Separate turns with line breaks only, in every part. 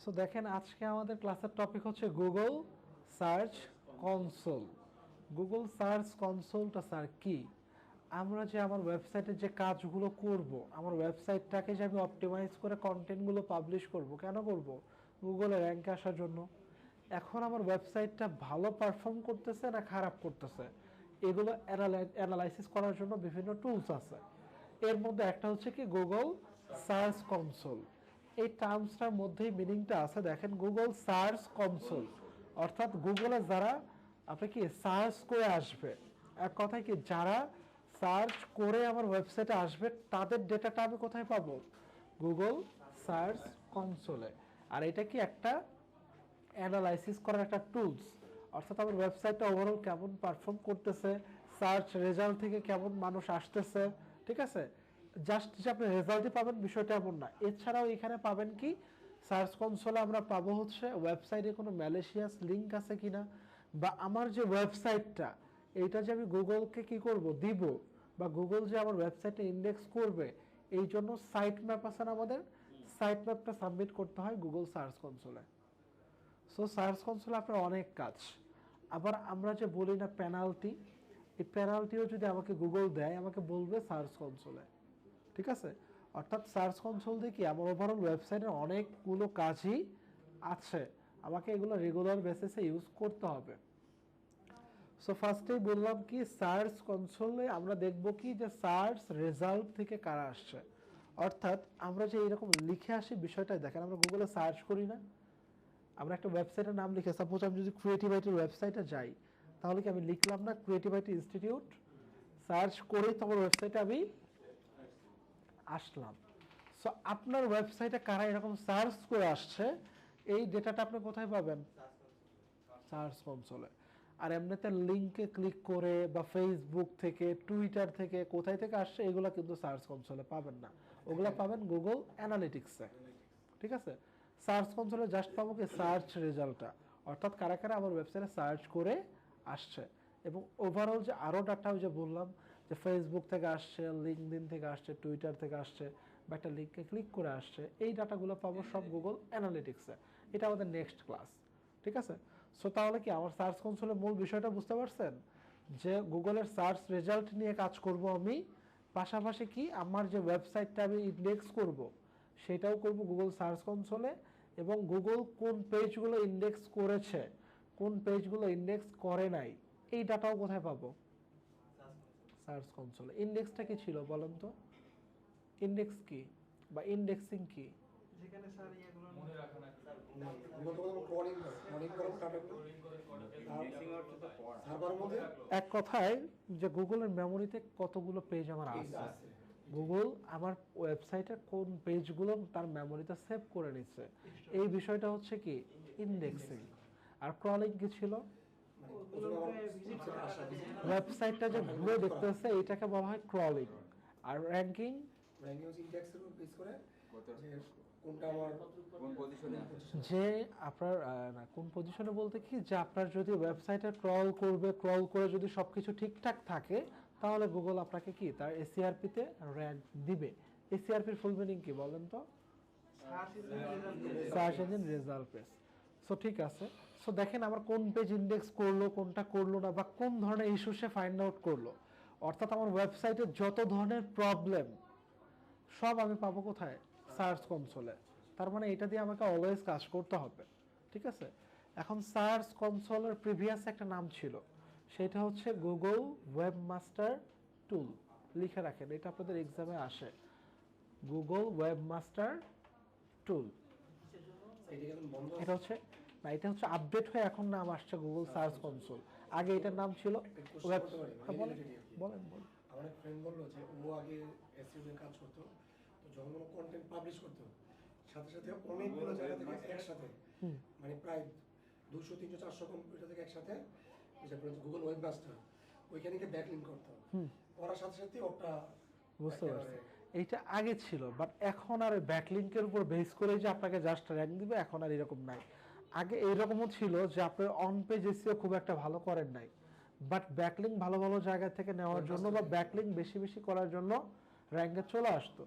So দেখেন আজকে আমাদের ক্লাসের টপিক হচ্ছে Google search console. Google search কনসোলটা স্যার কি? আমরা যে আমার ওয়েবসাইটে যে কাজগুলো করব, আমার ওয়েবসাইটটাকে যে আমি অপটিমাইজ করে কন্টেন্টগুলো পাবলিশ করব, কেন করব? গুগলে র্যাঙ্কে আসার জন্য। এখন আমার ওয়েবসাইটটা ভালো পারফর্ম করতেছে না খারাপ করতেছে, এগুলো অ্যানালাইসিস করার জন্য বিভিন্ন টুলস আছে। এর মধ্যে একটা হচ্ছে কি গুগল সার্চ কনসোল। এই টার্মসটার মধ্যেই মিনিংটা আছে, দেখেন গুগল সার্চ কনসোল অর্থাৎ গুগলে যারা আপনি কি সার্চ করে আসবে, এক কথায় কি যারা সার্চ করে আমার ওয়েবসাইটে আসবে তাদের ডেটাটা আমি কোথায় পাবো? Google search কনসোলে। আর এটা কি একটা অ্যানালাইসিস করার একটা টুলস, অর্থাৎ আমার ওয়েবসাইটটা ওভারঅল কেমন পারফর্ম করতেছে, সার্চ রেজাল্ট থেকে কেমন মানুষ আসতেছে, ঠিক আছে? জাস্ট যে আপনি রেজাল্টই পাবেন বিষয়টা এমন না, এছাড়াও এখানে পাবেন কি সার্চ কনসোলে আমরা পাবো হচ্ছে ওয়েবসাইটে কোনো ম্যালিশিয়াস লিঙ্ক আছে কিনা, বা আমার যে ওয়েবসাইটটা এইটা যে আমি গুগলকে কি করব দিব, বা গুগল যে আমার ওয়েবসাইটে ইন্ডেক্স করবে এই জন্য সাইট ম্যাপ আছে না, আমাদের সাইট ম্যাপটা সাবমিট করতে হয় গুগল সার্চ কনসোলে। সো সার্চ কনসোলে আপনার অনেক কাজ। আবার আমরা যে বলি না পেনাল্টি, এই পেনাল্টিও যদি আমাকে গুগল দেয় আমাকে বলবে সার্চ কনসোলে, ঠিক আছে? অর্থাৎ সার্চ কনসোল দিয়ে কি আমার ওভারঅল ওয়েবসাইটের অনেকগুলো কাজই আছে, আমাকে এগুলো রেগুলার বেসিসে ইউজ করতে হবে। সো ফার্স্টেই বললাম কি সার্চ কনসোলে আমরা দেখব কি যে সার্চ রেজাল্ট থেকে কারা আসছে, অর্থাৎ আমরা যে এরকম লিখে আসি বিষয়টা দেখেন, আমরা গুগলে সার্চ করি না, আমরা একটা ওয়েবসাইটের নাম লিখে, সাপোজ আমি যদি ক্রিয়েটিভ আইটির ওয়েবসাইটে যাই তাহলে কি আমি লিখলাম না ক্রিয়েটিভ আইটি ইনস্টিটিউট, সার্চ করে তোমার ওয়েবসাইটে আমি আসলাম। সো আপনার ওয়েবসাইটে কারা এরকম সার্চ করে আসছে এই ডেটাটা আপনি কোথায় পাবেন? সার্চ কনসোলে। আর এমনিতে লিঙ্কে ক্লিক করে বা ফেসবুক থেকে টুইটার থেকে কোথায় থেকে আসছে এগুলো কিন্তু সার্চ কনসোলে পাবেন না, ওগুলো পাবেন গুগল অ্যানালিটিক্সে, ঠিক আছে? সার্চ কনসোলে জাস্ট পাবো কি সার্চ রেজাল্টটা, অর্থাৎ কারা কারা আমার ওয়েবসাইটে সার্চ করে আসছে, এবং ওভারঅল যে আরও ডাটা যে বললাম যে ফেসবুক থেকে আসছে, লিঙ্কডইন থেকে আসছে, টুইটার থেকে আসছে, বা একটা লিঙ্কে ক্লিক করে আসছে, এই ডাটাগুলো পাবো সব গুগল অ্যানালিটিক্সে। এটা আমাদের নেক্সট ক্লাস, ঠিক আছে? সো তাহলে কি আমার সার্চ কনসোলের মূল বিষয়টা বুঝতে পারছেন যে গুগলের সার্চ রেজাল্ট নিয়ে কাজ করব আমি, পাশাপাশি কি আমার যে ওয়েবসাইটটা আমি ইন্ডেক্স করব সেটাও করব গুগল সার্চ কনসোলে, এবং গুগল কোন পেজগুলো ইন্ডেক্স করেছে কোন পেজগুলো ইন্ডেক্স করে নাই এই ডাটাও কোথায় পাবো? সার্চ কনসোলে। ইন্ডেক্সটা কি ছিল বলেন তো? ইন্ডেক্স কি বা ইন্ডেক্সিং কি?
যেখানে স্যার ইয়েগুলো
মনে রাখা না
স্যার
সার্ভারের মধ্যে
এক কথায় যে গুগলের মেমোরিতে কতগুলো পেজ আমার আছে, গুগল আমার ওয়েবসাইটের কোন পেজগুলো তার মেমোরিতে সেভ করে নিচ্ছে, এই বিষয়টা হচ্ছে কি ইন্ডেক্সিং। আর ক্রলিং কি ছিল? ওয়েবসাইটটা যে ঘুরে দেখতেছে এটাকে বলা হয় ক্রলিং। আর র্যাঙ্কিং
ইন্ডেক্সের উপর বেস করে যে কোনটা আমার
কোন পজিশনে আছে
যে আপনার না কোন পজিশনে বলতে কি যে আপনার যদি ওয়েবসাইটে ক্রল করবে, ক্রল করে যদি সবকিছু ঠিকঠাক থাকে তাহলে গুগল আপনাকে কি তার এসিআরপি তে র্যাঙ্ক দিবে। এসিআরপির ফুল মিনিং কি বলেন তো? Search engine result page. So ঠিক আছে, সো দেখেন আমার কোন পেজ ইন্ডেক্স করলো কোনটা করলো না, বা কোন ধরনের ইস্যু সে ফাইন্ড আউট করলো, অর্থাৎ আমার ওয়েবসাইটে যত ধরনের প্রবলেম সব আমি পাবো কোথায়? সার্চ কনসোলে। তার মানে এটা দিয়ে আমাকে অলওয়েজ কাজ করতে হবে, ঠিক আছে? এখন সার্চ কনসোলের প্রিভিয়াস একটা নাম ছিল, সেটা হচ্ছে গুগল ওয়েবমাস্টার টুল। লিখে রাখেন, এটা আপনাদের এক্সামে আসে, গুগল ওয়েবমাস্টার টুল। এটা হচ্ছে না, এটা হচ্ছে আপডেট হয়ে এখন নাম আসছে গুগল সার্চ কনসোল। আগে এটার নাম ছিল ওয়েব। বলেন বলেন বলেন।
আমার এক ফ্রেন্ড বললো যে ও আগে এসইও এর কাজ করতো, তো যখন কোনো কন্টেন্ট পাবলিশ করতো সাথে সাথে অনেকগুলো জায়গা থেকে একসাথে মানে প্রায় 200 300 400 কম্পিউটার থেকে একসাথে গুগল ওয়েব মাস্টার ওইখানে গিয়ে ব্যাকলিঙ্ক করতো, করার সাথে সাথে ওটা
বুঝতে পারছি। এইটা আগে ছিল, বাট এখন আর ব্যাকলিংকের উপর বেস করে যে আপনাকে জাস্ট র্যাঙ্ক দিবে এখন আর এরকম নাই। আগে এইরকমও ছিল যে আপনার অন পেজ এসইও খুব একটা ভালো করেন নাই, বাট ব্যাকলিং ভালো ভালো জায়গা থেকে নেওয়ার জন্য বা ব্যাকলিং বেশি বেশি করার জন্য র্যাঙ্কে চলে আসতো।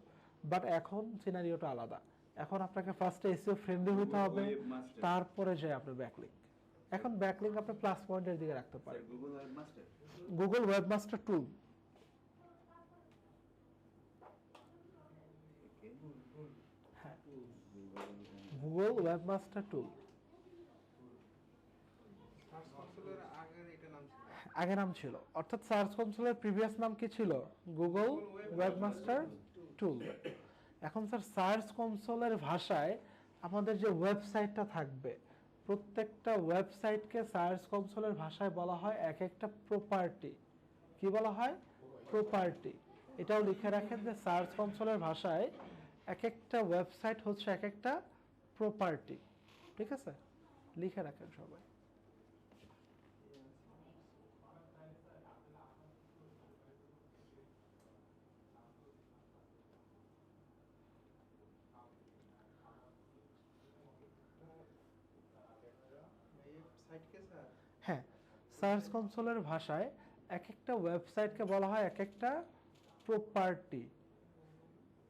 বাট এখন সিনারিওটা আলাদা, এখন আপনাকে ফার্স্টে এসইও ফ্রেন্ডলি হতে হবে,
ওয়েবমাস্টার।
তারপরে যে আপনি ব্যাকলিংক। এখন ব্যাকলিংক আপনি প্লাস পয়েন্টের দিকে রাখতে পারেন।
Google webmaster.
গুগল ওয়েবমাস্টার টুল, হ্যাঁ গুগল ওয়েবমাস্টার টুল।
সার্চ কনসোলের আগের এটা নাম ছিল।
আগে নাম ছিল, অর্থাৎ সার্চ কনসোলের প্রিভিয়াস নাম কি ছিল? গুগল ওয়েবমাস্টার টুল। এখন স্যার সার্চ কনসোলের ভাষায় আমাদের যে ওয়েবসাইটটা থাকবে, প্রত্যেকটা ওয়েবসাইটকে সার্চ কনসোলের ভাষায় বলা হয় এক একটা প্রপার্টি। কি বলা হয়? প্রপার্টি। এটাও লিখে রাখেন যে সার্চ কনসোলের ভাষায় এক একটা ওয়েবসাইট হচ্ছে এক একটা প্রপার্টি। ঠিক আছে, লিখে রাখেন সবাই।
এই সাইটকে স্যার
হ্যাঁ, সার্চ কনসোলের ভাষায় এক একটা ওয়েবসাইটকে বলা হয় এক একটা প্রপার্টি।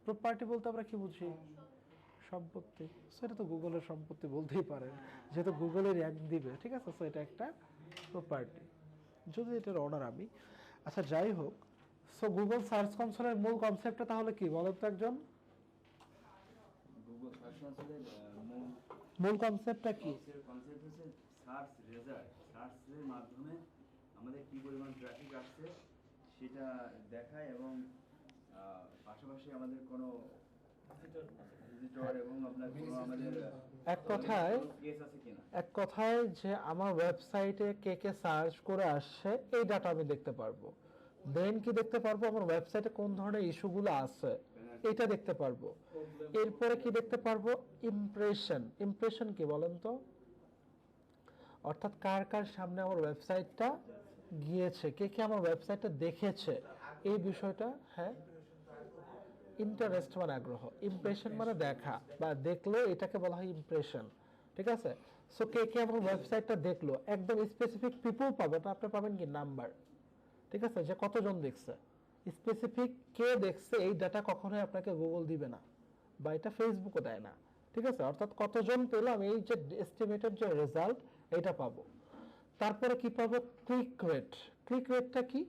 প্রপার্টি বলতে আমরা কি বুঝি? সম্পত্তি। সেটা তো গুগলের সম্পত্তি বলতেই পারেন, যেহেতু গুগলের র্যাঙ্ক দিবে। ঠিক আছে, সো এটা একটা প্রপার্টি, যদি এটার অর্ডার আমি। আচ্ছা যাই হোক, সো গুগল সার্চ কনসোলের মূল কনসেপ্টটা তাহলে কি বলেন তো একজন?
গুগল সার্চ কনসোলের
মূল কনসেপ্টটা কি?
কনসেপ্ট হচ্ছে সার্চ রেজাল্ট। সার্চের মাধ্যমে আমাদের কি পরিমাণ ট্রাফিক আসছে সেটা দেখায়, এবং পাশাপাশি আমাদের কোনো ভিজিটর এবং আপনার কোনো আমাদের
এক কথায়
কেস আছে কিনা।
এক কথায় যে আমার ওয়েবসাইটে কে কে সার্চ করে আসছে এই ডাটা আমি দেখতে পারবো। দেন কি দেখতে পারবো? আমার ওয়েবসাইটে কোন ধরনের ইস্যুগুলো আছে এটা দেখতে পারবো। এরপরে কি দেখতে পারবো? ইমপ্রেশন। ইমপ্রেশন কি বলেন তো? অর্থাৎ কার কার সামনে আমার ওয়েবসাইটটা গিয়েছে, কে কে আমার ওয়েবসাইটটা দেখেছে, এই বিষয়টা। হ্যাঁ, ইন্টারেস্ট মানে আগ্রহ, ইমপ্রেশন মানে দেখা বা দেখলো, এটাকে বলা হয় ইমপ্রেশন। ঠিক আছে, সো কে কে আমার ওয়েবসাইটটা দেখলো, একদম স্পেসিফিক পিপল পাবেন, আপনি পাবেন কি? নাম্বার। ঠিক আছে, যে কতজন দেখছে, স্পেসিফিক কে দেখছে এই ডাটা কখনোই আপনাকে গুগল দিবে না, বা এটা ফেসবুকও দেয় না। ঠিক আছে, অর্থাৎ কতজন পেলাম এই যে এস্টিমেটেড যে রেজাল্ট এটা পাবো। তারপরে কি পাবো? Click rate. ক্লিক রেটটা কি?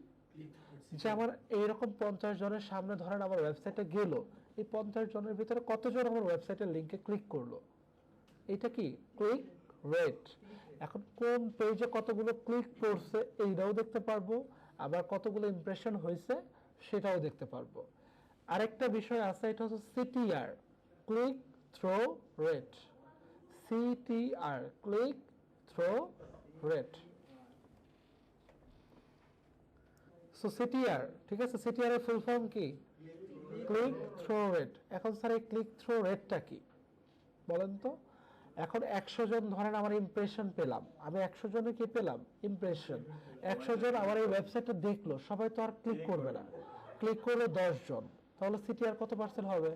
যে আমার এইরকম 50 জনের সামনে ধরেন আমার ওয়েবসাইটে গেল, এই 50 জনের ভিতরে কতজন আমার ওয়েবসাইটের লিংকে ক্লিক করলো, এটা কি? Click rate. এখন কোন পেজে কতগুলো ক্লিক করছে এইটাও দেখতে পারবো, আবার কতগুলো ইমপ্রেশন হয়েছে সেটাও দেখতে পারবো। আরেকটা বিষয় আছে, এটা হচ্ছে CTR, click through rate. CTR, click through rate. So CTR, ঠিক আছে, সিটিআর এর ফুল ফর্ম কি? Click through rate. এখন স্যার এই ক্লিক থ্রো রেটটা কি বলেন তো? এখন 100 জন ধরেন আমার ইমপ্রেশন পেলাম, আমি 100 জনে কি পেলাম? ইমপ্রেশন। 100 জন আমার এই ওয়েবসাইটটা দেখলো, সবাই তো আর ক্লিক করবে না, ক্লিক করলো 10 জন, তাহলে সিটিআর কত পার্সেন্ট হবে?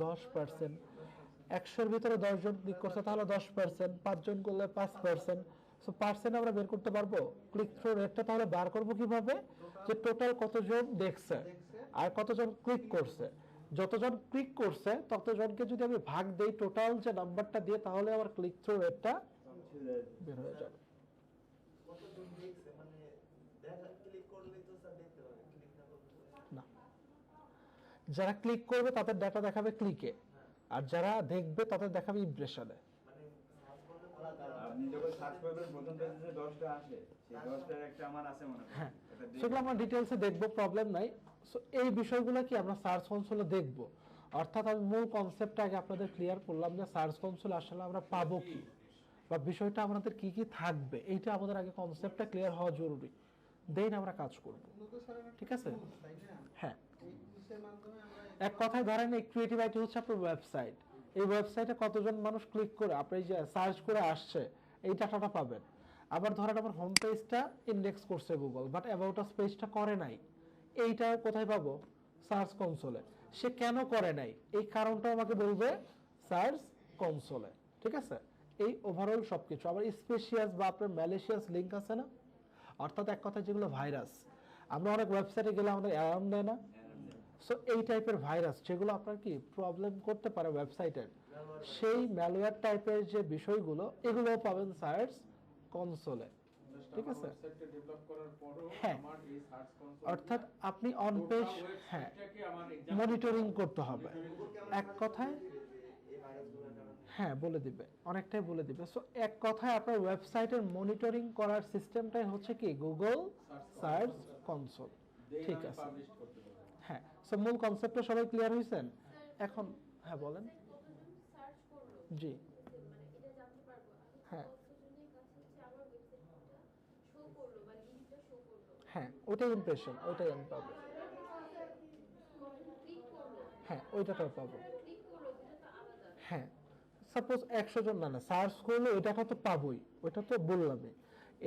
10%। 100 এর ভিতরে 10 জন ক্লিক করছে, তাহলে 10%, 5 জন করলে 5%। সো পার্সেন্ট আমরা বের করতে পারবো। ক্লিক থ্রু রেটটা তাহলে বার করবো কিভাবে? যে টোটাল কতজন দেখছে আর কতজন ক্লিক করছে। যতজন ক্লিক করছে ততজনকে যদি আমি ভাগ দেই টোটাল যে নাম্বারটা দিয়ে, তাহলে আমার ক্লিক থ্রু রেটটা বের হয়ে যাবে।
কতজন দেখছে মানে দেখা ক্লিক করলেই তো স্যার দেখতে পাবে, ক্লিক না করলে
না, যারা ক্লিক করবে তাদের ডাটা দেখাবে ক্লিকে, আর যারা দেখবে তাদের দেখাবে ইমপ্রেশনে।
মানে সার্চ করলে আলাদা
আপনি যখন সার্চ করবেন প্রথম পেজে যে 10টা আসে, সেই 10টার একটা আমার আছে মনে করেন।
হ্যাঁ,
এটা দেখে-
সেগুলো আমরা ডিটেলসে দেখবো, প্রবলেম নাই। সো এই বিষয়গুলো কি আমরা সার্চ কনসোলে দেখবো। অর্থাৎ আমি মূল কনসেপ্টটা আগে আপনাদের ক্লিয়ার করলাম যে সার্চ কনসোল আসলে আমরা পাবো কি, বা বিষয়টা আমাদের কি কি থাকবে, এইটা আমাদের আগে কনসেপ্টটা ক্লিয়ার হওয়া জরুরি, দেন আমরা কাজ করব।
মূলত স্যার একটা
ঠিক আছে?
tools, তাই না?
হ্যাঁ,
এই টুলসের মাধ্যমে আমরা
এক কথায় ধরেন এই ক্রিয়েটিভ আইটি হচ্ছে আপনার ওয়েবসাইট। এই ওয়েবসাইটে কতজন মানুষ ক্লিক করে আপনি যে সার্চ করে আসছে এই ডাটাটা পাবেন। আবার ধরেন আমার হোম পেজটা ইন্ডেক্স করছে গুগল, বাট অ্যাবাউট আস পেজটা করে নাই, এইটা কোথায় পাবো? সার্চ কনসোলে। সে কেন করে নাই এই কারণটা আমাকে বলবে সার্চ কনসোলে। ঠিক আছে, এই ওভারঅল সবকিছু। আবার স্পেশিয়াস বা আপনার ম্যালিশিয়াস লিঙ্ক আছে না, অর্থাৎ এক কথা যেগুলো ভাইরাস, আমরা অনেক ওয়েবসাইটে গেলে আমাদের অ্যালার্ম দেয় না, সো এই টাইপের ভাইরাস যেগুলো আপনার কি প্রবলেম করতে পারে ওয়েবসাইটের, সেই ম্যালওয়্যার টাইপের যে বিষয়গুলো এগুলোও পাবেন সার্চ কনসোলে। ঠিক আছে,
ওয়েবসাইটটা ডেভেলপ করার পরও
হ্যাঁ।
আমার এই সার্চ কনসোল
অর্থাৎ আপনি অন পেজ হ্যাঁ মনিটরিং করতে হবে এক কথায়।
এই ভাইরাসগুলোর কারণে
হ্যাঁ বলে দিবে, অনেকটাই বলে দিবে। সো এক কথায় আপনার ওয়েবসাইটের মনিটরিং করার সিস্টেমটাই হচ্ছে কি গুগল সার্চ কনসোল। ঠিক আছে,
পাবলিশ করতে পারবো।
হ্যাঁ। সো মূল কনসেপ্টটা সবাই ক্লিয়ার হয়েছেন এখন? হ্যাঁ বলেন।
সার্চ করলো
জি
মানে এটা জানতে পারবো আমি
হ্যাঁ
কতজনের কাছে হচ্ছে আমার ওয়েবসাইটটা শো করলো বা লিংকটা শো করলো
হ্যাঁ, ওটাই ইমপ্রেশন, ওইটাই আমি পাবো।
ক্লিক করলো
হ্যাঁ ওইটাটাও পাবো।
ক্লিক করলো দুটো তো আলাদা
হ্যাঁ সাপোজ 100 জন না সার্চ করলো ওইটাটা তো পাবোই, ওইটা তো বললামই।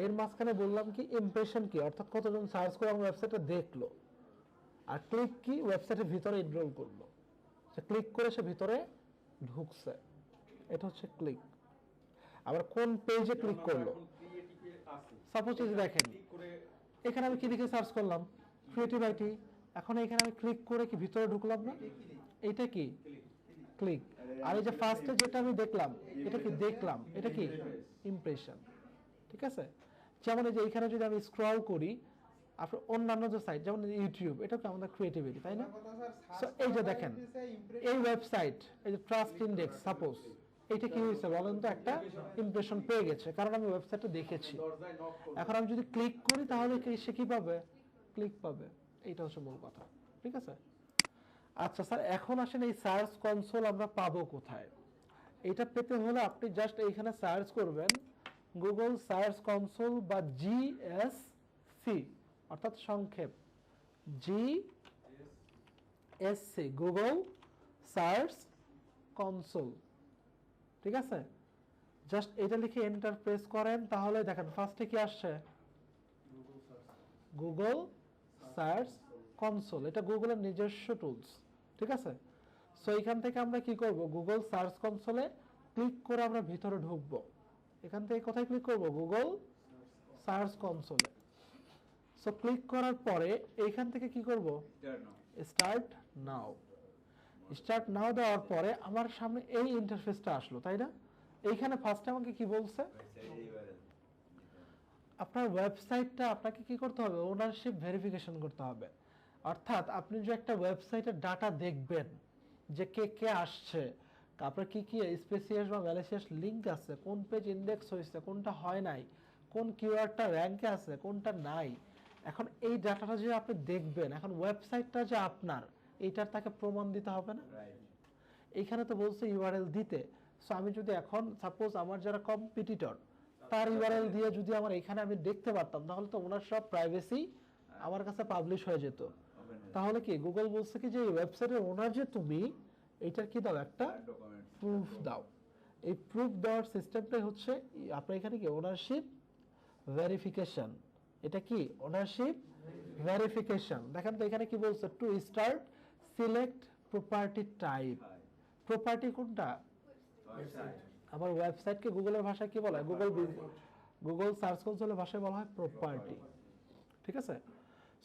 এর মাঝখানে বললাম কি ইমপ্রেশন কি, অর্থাৎ কতজন সার্চ করে আমার ওয়েবসাইটে দেখলো, আর ক্লিক কি ওয়েবসাইটের ভিতরে এনরোল করলো, সে ক্লিক করে সে ভিতরে ঢুকছে, এটা হচ্ছে ক্লিক। আবার কোন পেজে ক্লিক করলো,
ক্রিয়েটিভে আছে
সাপোজ এই যে দেখেন
ক্লিক করে
এখানে আমি কি লিখে সার্চ করলাম ক্রিয়েটিভ আইটি, এখন এখানে আমি ক্লিক করে কি ভিতরে ঢুকলাম না, এটা কি ক্লিক। আর এই যে ফার্স্টে যেটা আমি দেখলাম এটা কি দেখলাম, এটা কি ইমপ্রেশন। ঠিক আছে, যেমন এই যে এখানে যদি আমি স্ক্রল করি আপনার অন্যান্য যে সাইট যেমন ইউটিউব, এটা কি আমাদের ক্রিয়েটিভিটি, তাই না? সো এই যে দেখেন এই ওয়েবসাইট এই যে ট্রাস্ট ইন্ডেক্স সাপোজ, এটা কি হয়েছে বলেন তো, একটা ইমপ্রেশন পেয়ে গেছে কারণ আমি ওয়েবসাইটটা দেখেছি।
দরজায় নক করবে।
এখন আমি যদি ক্লিক করি তাহলে কি সে কি পাবে, ক্লিক পাবে। এইটা হচ্ছে মূল কথা। ঠিক আছে, আচ্ছা স্যার এখন আসেন এই সার্চ কনসোল আমরা পাবো কোথায়? এটা পেতে হলে আপনি জাস্ট এইখানে সার্চ করবেন গুগল সার্চ কনসোল বা জিএসসি, অর্থাৎ সংক্ষেপ জিএসসি, গুগল সার্চ কনসোল। ঠিক আছে, জাস্ট এটা লিখে এন্টার প্রেস করেন তাহলে দেখেন ফার্স্টে কি আসছে, গুগল সার্চ কনসোল। এটা গুগলের নিজস্ব টুলস। ঠিক আছে, সো এখান থেকে আমরা কি করব, গুগল সার্চ কনসোলে ক্লিক করে আমরা ভিতরে ঢুকবো। এখান থেকে কোথায় ক্লিক করব, গুগল সার্চ কনসোলে। সো ক্লিক করার পরে এইখান থেকে কি করব, স্টার্ট নাও। স্টার্ট নাও দেওয়ার পরে আমার সামনে এই ইন্টারফেসটা আসলো, তাই না? এইখানে ফার্স্টে আমাকে কি বলছে, আপনার ওয়েবসাইটটা আপনাকে কি করতে হবে, ওনারশিপ ভেরিফিকেশন করতে হবে। অর্থাৎ আপনি যে একটা ওয়েবসাইটের ডাটা দেখবেন যে কে কে আসছে, আপনার কি কি স্পেসিয়াস বা ম্যালিসিয়াস লিংক আছে, কোন পেজ ইন্ডেক্স হয়েছে, কোনটা হয় নাই, কোন কিওয়ার্ডটা র্যাঙ্কে আছে, কোনটা নাই। এখন এই ডাটাটা যে আপনি দেখবেন, এখন ওয়েবসাইটটা যে আপনার এইটার তাকে প্রমাণ দিতে হবে না? এইখানে তো বলছে ইউআরএল দিতে। সো আমি যদি এখন সাপোজ আমার যারা কম্পিটিটর তার ইউআরএল দিয়ে যদি আমার এখানে আমি দেখতে পারতাম তাহলে তো ওনার সব প্রাইভেসি আমার কাছে পাবলিশ হয়ে যেত। তাহলে কি গুগল বলছে কি যে এই ওয়েবসাইটের ওনার যে তুমি, এইটার কি দাও, একটা প্রুফ দাও। এই প্রুফ দেওয়ার সিস্টেমটাই হচ্ছে আপনার এখানে কি ওনারশিপ ভেরিফিকেশন। এটা কি ওনারশিপ ভেরিফিকেশন। দেখেন তো এখানে কি বলছে, to start select property type. Property কোনটা, আমার ওয়েবসাইটকে গুগলের ভাষায় কি বলা হয়, গুগল সার্চ কনসোলের ভাষায় বলা হয় প্রপার্টি। ঠিক আছে,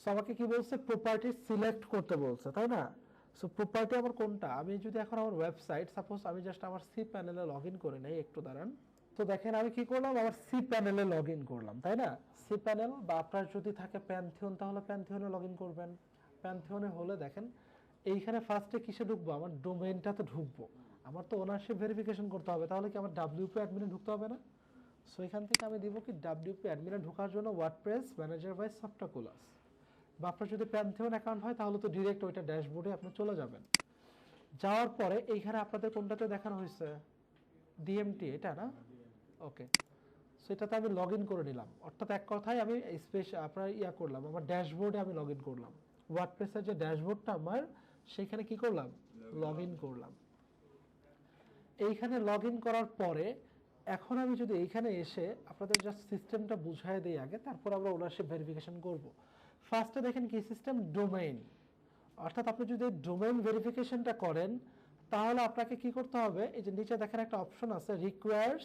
সো আমাকে কি বলছে, প্রপার্টি সিলেক্ট করতে বলছে, তাই না? সো প্রপার্টি আমার কোনটা, আমি যদি এখন আমার ওয়েবসাইট সাপোজ আমি জাস্ট আমার সি প্যানেলে লগ ইন করে নেই, একটু দাঁড়ান। তো দেখেন আমি কি করলাম, আমার সি প্যানেলে লগ ইন করলাম, তাই না? সি প্যানেল বা আপনার যদি থাকে প্যান্থিয়ন তাহলে প্যান্থিয়নে লগ ইন করবেন। প্যান্থিয়নে হলে দেখেন এইখানে ফার্স্টে কিসে ঢুকবো, আমার ডোমেইনটাতে ঢুকবো। আমার তো ওনারশিপ ভেরিফিকেশন করতে হবে, তাহলে কি আমার ডাব্লিউপি অ্যাডমিনে ঢুকতে হবে না? সো এখান থেকে আমি দিব কি ডাব্লিউপি অ্যাডমিনে ঢোকার জন্য ওয়ার্ডপ্রেস ম্যানেজার বাই সফটকুলাস, বা আপনার যদি প্যান্থিয়ন অ্যাকাউন্ট হয় তাহলে তো ডিরেক্ট ওইটা ড্যাশবোর্ডে আপনি চলে যাবেন। যাওয়ার পরে এইখানে আপনাদের কোনটাতে দেখানো হয়েছে, ডিএমটি, এটা না? ওকে, সো এটাতে আমি লগ ইন করে নিলাম। অর্থাৎ এক কথায় আমি আপনার করলাম, আমার ড্যাশবোর্ডে আমি লগ ইন করলাম। ওয়ার্ডপ্রেসের যে ড্যাশবোর্ডটা আমার, সেইখানে কি করলাম, লগ ইন করলাম। এইখানে লগ ইন করার পরে এখন আমি যদি এইখানে এসে আপনাদের জাস্ট সিস্টেমটা বুঝাই দিই আগে, তারপর আমরা ওনারশিপ ভেরিফিকেশন করব। ফার্স্টে দেখেন কি সিস্টেম, ডোমেইন। অর্থাৎ আপনি যদি ডোমেইন ভেরিফিকেশনটা করেন তাহলে আপনাকে কি করতে হবে, এই যে নিচে দেখেন একটা অপশন আছে রিকোয়ার্স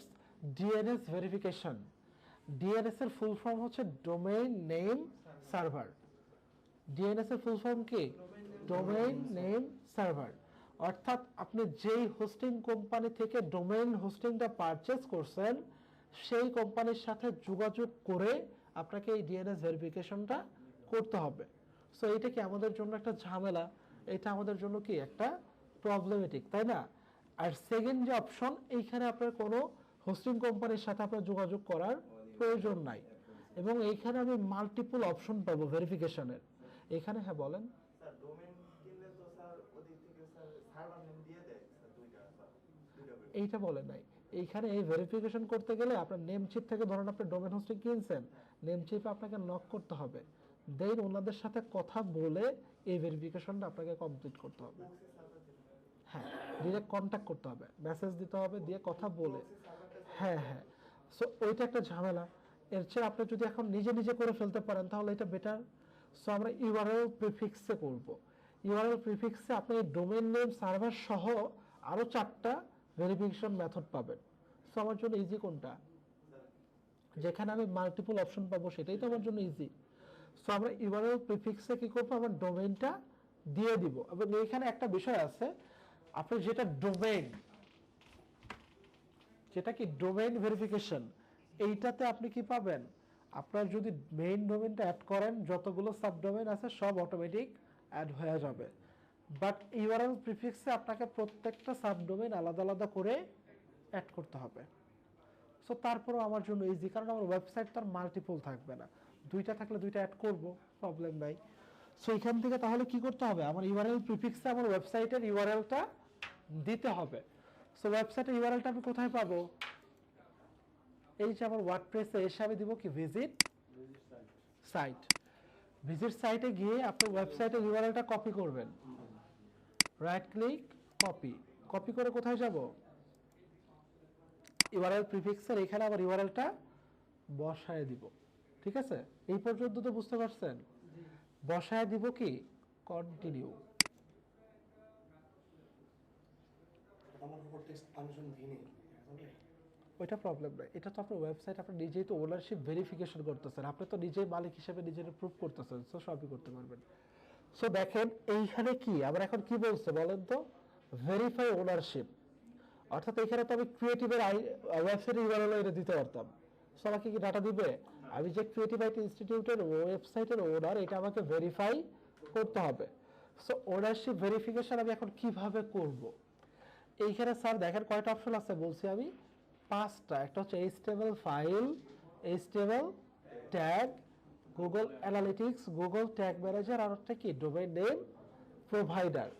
ডিএনএস ভেরিফিকেশন। ডিএনএস এর ফুল ফর্ম হচ্ছে ডোমেইন নেম সার্ভার। ডিএনএস এর ফুল ফর্ম কি, ডোমেইন নেম সার্ভার, অর্থাৎ আপনি যেই হোস্টিং কোম্পানি থেকে ডোমেইন হোস্টিংটা পারচেজ করছেন সেই কোম্পানির সাথে যোগাযোগ করে আপনাকে এই ডিএনএস ভেরিফিকেশনটা করতে হবে। সো এটা কি আমাদের জন্য একটা ঝামেলা, এটা আমাদের জন্য কি একটা প্রবলেমেটিক, তাই না? আর সেকেন্ড যে অপশন, এইখানে আপনার কোনো হোস্টিং কোম্পানির সাথে আপনার যোগাযোগ করার প্রয়োজন নাই এবং এইখানে আমি মাল্টিপল অপশন পাবো ভেরিফিকেশনের। এখানে হ্যাঁ বলেন।
স্যার ডোমেইন কিনলে তো স্যার ওদিক থেকে স্যার সার্ভার নেম দিয়ে দেয় স্যার দুইটা করে।
এইটা বলে নাই, এইখানে এই ভেরিফিকেশন করতে গেলে আপনার নেম চিপ থেকে ধরেন আপনি ডোমেন হোস্টিং কিনছেন, নেম চিপে আপনাকে নক করতে হবে, দেন ওনাদের সাথে কথা বলে এই ভেরিফিকেশনটা আপনাকে কমপ্লিট করতে হবে। হ্যাঁ, ডিরেক্ট কন্ট্যাক্ট করতে হবে, মেসেজ দিতে হবে, দিয়ে কথা বলে। হ্যাঁ হ্যাঁ, সো ওইটা একটা ঝামেলা। এর চেয়ে আপনি যদি এখন নিজে নিজে করে ফেলতে পারেন তাহলে এটা বেটার। সো আমরা ইউআরএল প্রিফিক্সে করব। ইউআরএল প্রিফিক্সে আপনি ডোমেইন নেম সার্ভার সহ আরো 4টা ভেরিফিকেশন মেথড পাবেন। সো আমার জন্য ইজি কোনটা? যেখানে আমি মাল্টিপল অপশন পাবো সেটাই তো আমার জন্য ইজি। সো আমরা ইউআরএল প্রিফিক্সে কি করব, আমার ডোমেইনটা দিয়ে দিব। এবং এইখানে একটা বিষয় আছে, আপনি যেটা ডোমেইন, যেটা কি ডোমেইন ভেরিফিকেশন, এইটাতে আপনি কি পাবেন, আপনার যদি মেইন ডোমেইনটা অ্যাড করেন যতগুলো সাবডোমেইন আছে সব অটোমেটিক অ্যাড হয়ে যাবে। বাট ইউআরএল প্রিফিক্সে আপনাকে প্রত্যেকটা সাবডোমেইন আলাদা আলাদা করে অ্যাড করতে হবে। সো তারপরেও আমার জন্য ইজি, কারণ আমার ওয়েবসাইট তার মাল্টিপল থাকবে না, দুইটা থাকলে দুইটা অ্যাড করব, প্রবলেম নাই। সো এখান থেকে তাহলে কি করতে হবে, আমার ইউআরএল প্রিফিক্সে আমার ওয়েবসাইটের ইউআরএলটা দিতে হবে। সো ওয়েবসাইটের ইউআরএলটা আমি কোথায় পাবো? এই যে আমার ওয়ার্ডপ্রেসে এসে আমি দিব কি ভিজিট সাইট। ভিজিট সাইটে গিয়ে আপনি ওয়েবসাইটের ইউআরএলটা কপি করবেন, রাইট ক্লিক কপি, কপি করে কোথায় যাব, ইউআরএল প্রিফিক্সের এখানে আবার ইউআরএলটা বসায় দিব। ঠিক আছে, এই পর্যন্ত তো বুঝতে পারছেন? বসায় দিব কি কন্টিনিউ।
আমার উপর টেক্সট পারমিশন দিইনি ওকে।
ওইটা প্রবলেম নাই, এটা তো আপনার ওয়েবসাইট, আপনি নিজেই তো ওনারশিপ ভেরিফিকেশন করতেছেন, আপনি তো নিজেই মালিক হিসেবে নিজের প্রুফ করতেছেন, সো সবই করতে পারবেন। সো দেখেন এইখানে কি আবার এখন কি বলছে বলেন তো, ভেরিফাই ওনারশিপ। অর্থাৎ এখানে তো আমি ক্রিয়েটিভের ওয়েবসাইটের ইউআরএল এটা দিতে পারতাম, সো আমাকে কি ডাটা দিবে? আমি যে ক্রিয়েটিভ আইটি ইনস্টিটিউটের ওয়েবসাইটের ওনার, এটা আমাকে ভেরিফাই করতে হবে। সো ওনারশিপ ভেরিফিকেশন আমি এখন কিভাবে করব? এইখানে স্যার দেখেন কয়টা অপশন আছে বলছি আমি, 5টা। একটা হচ্ছে HTML file, HTML tag, Google analytics, Google tag manager, আর একটা কি ডোমেইন নেম প্রোভাইডার।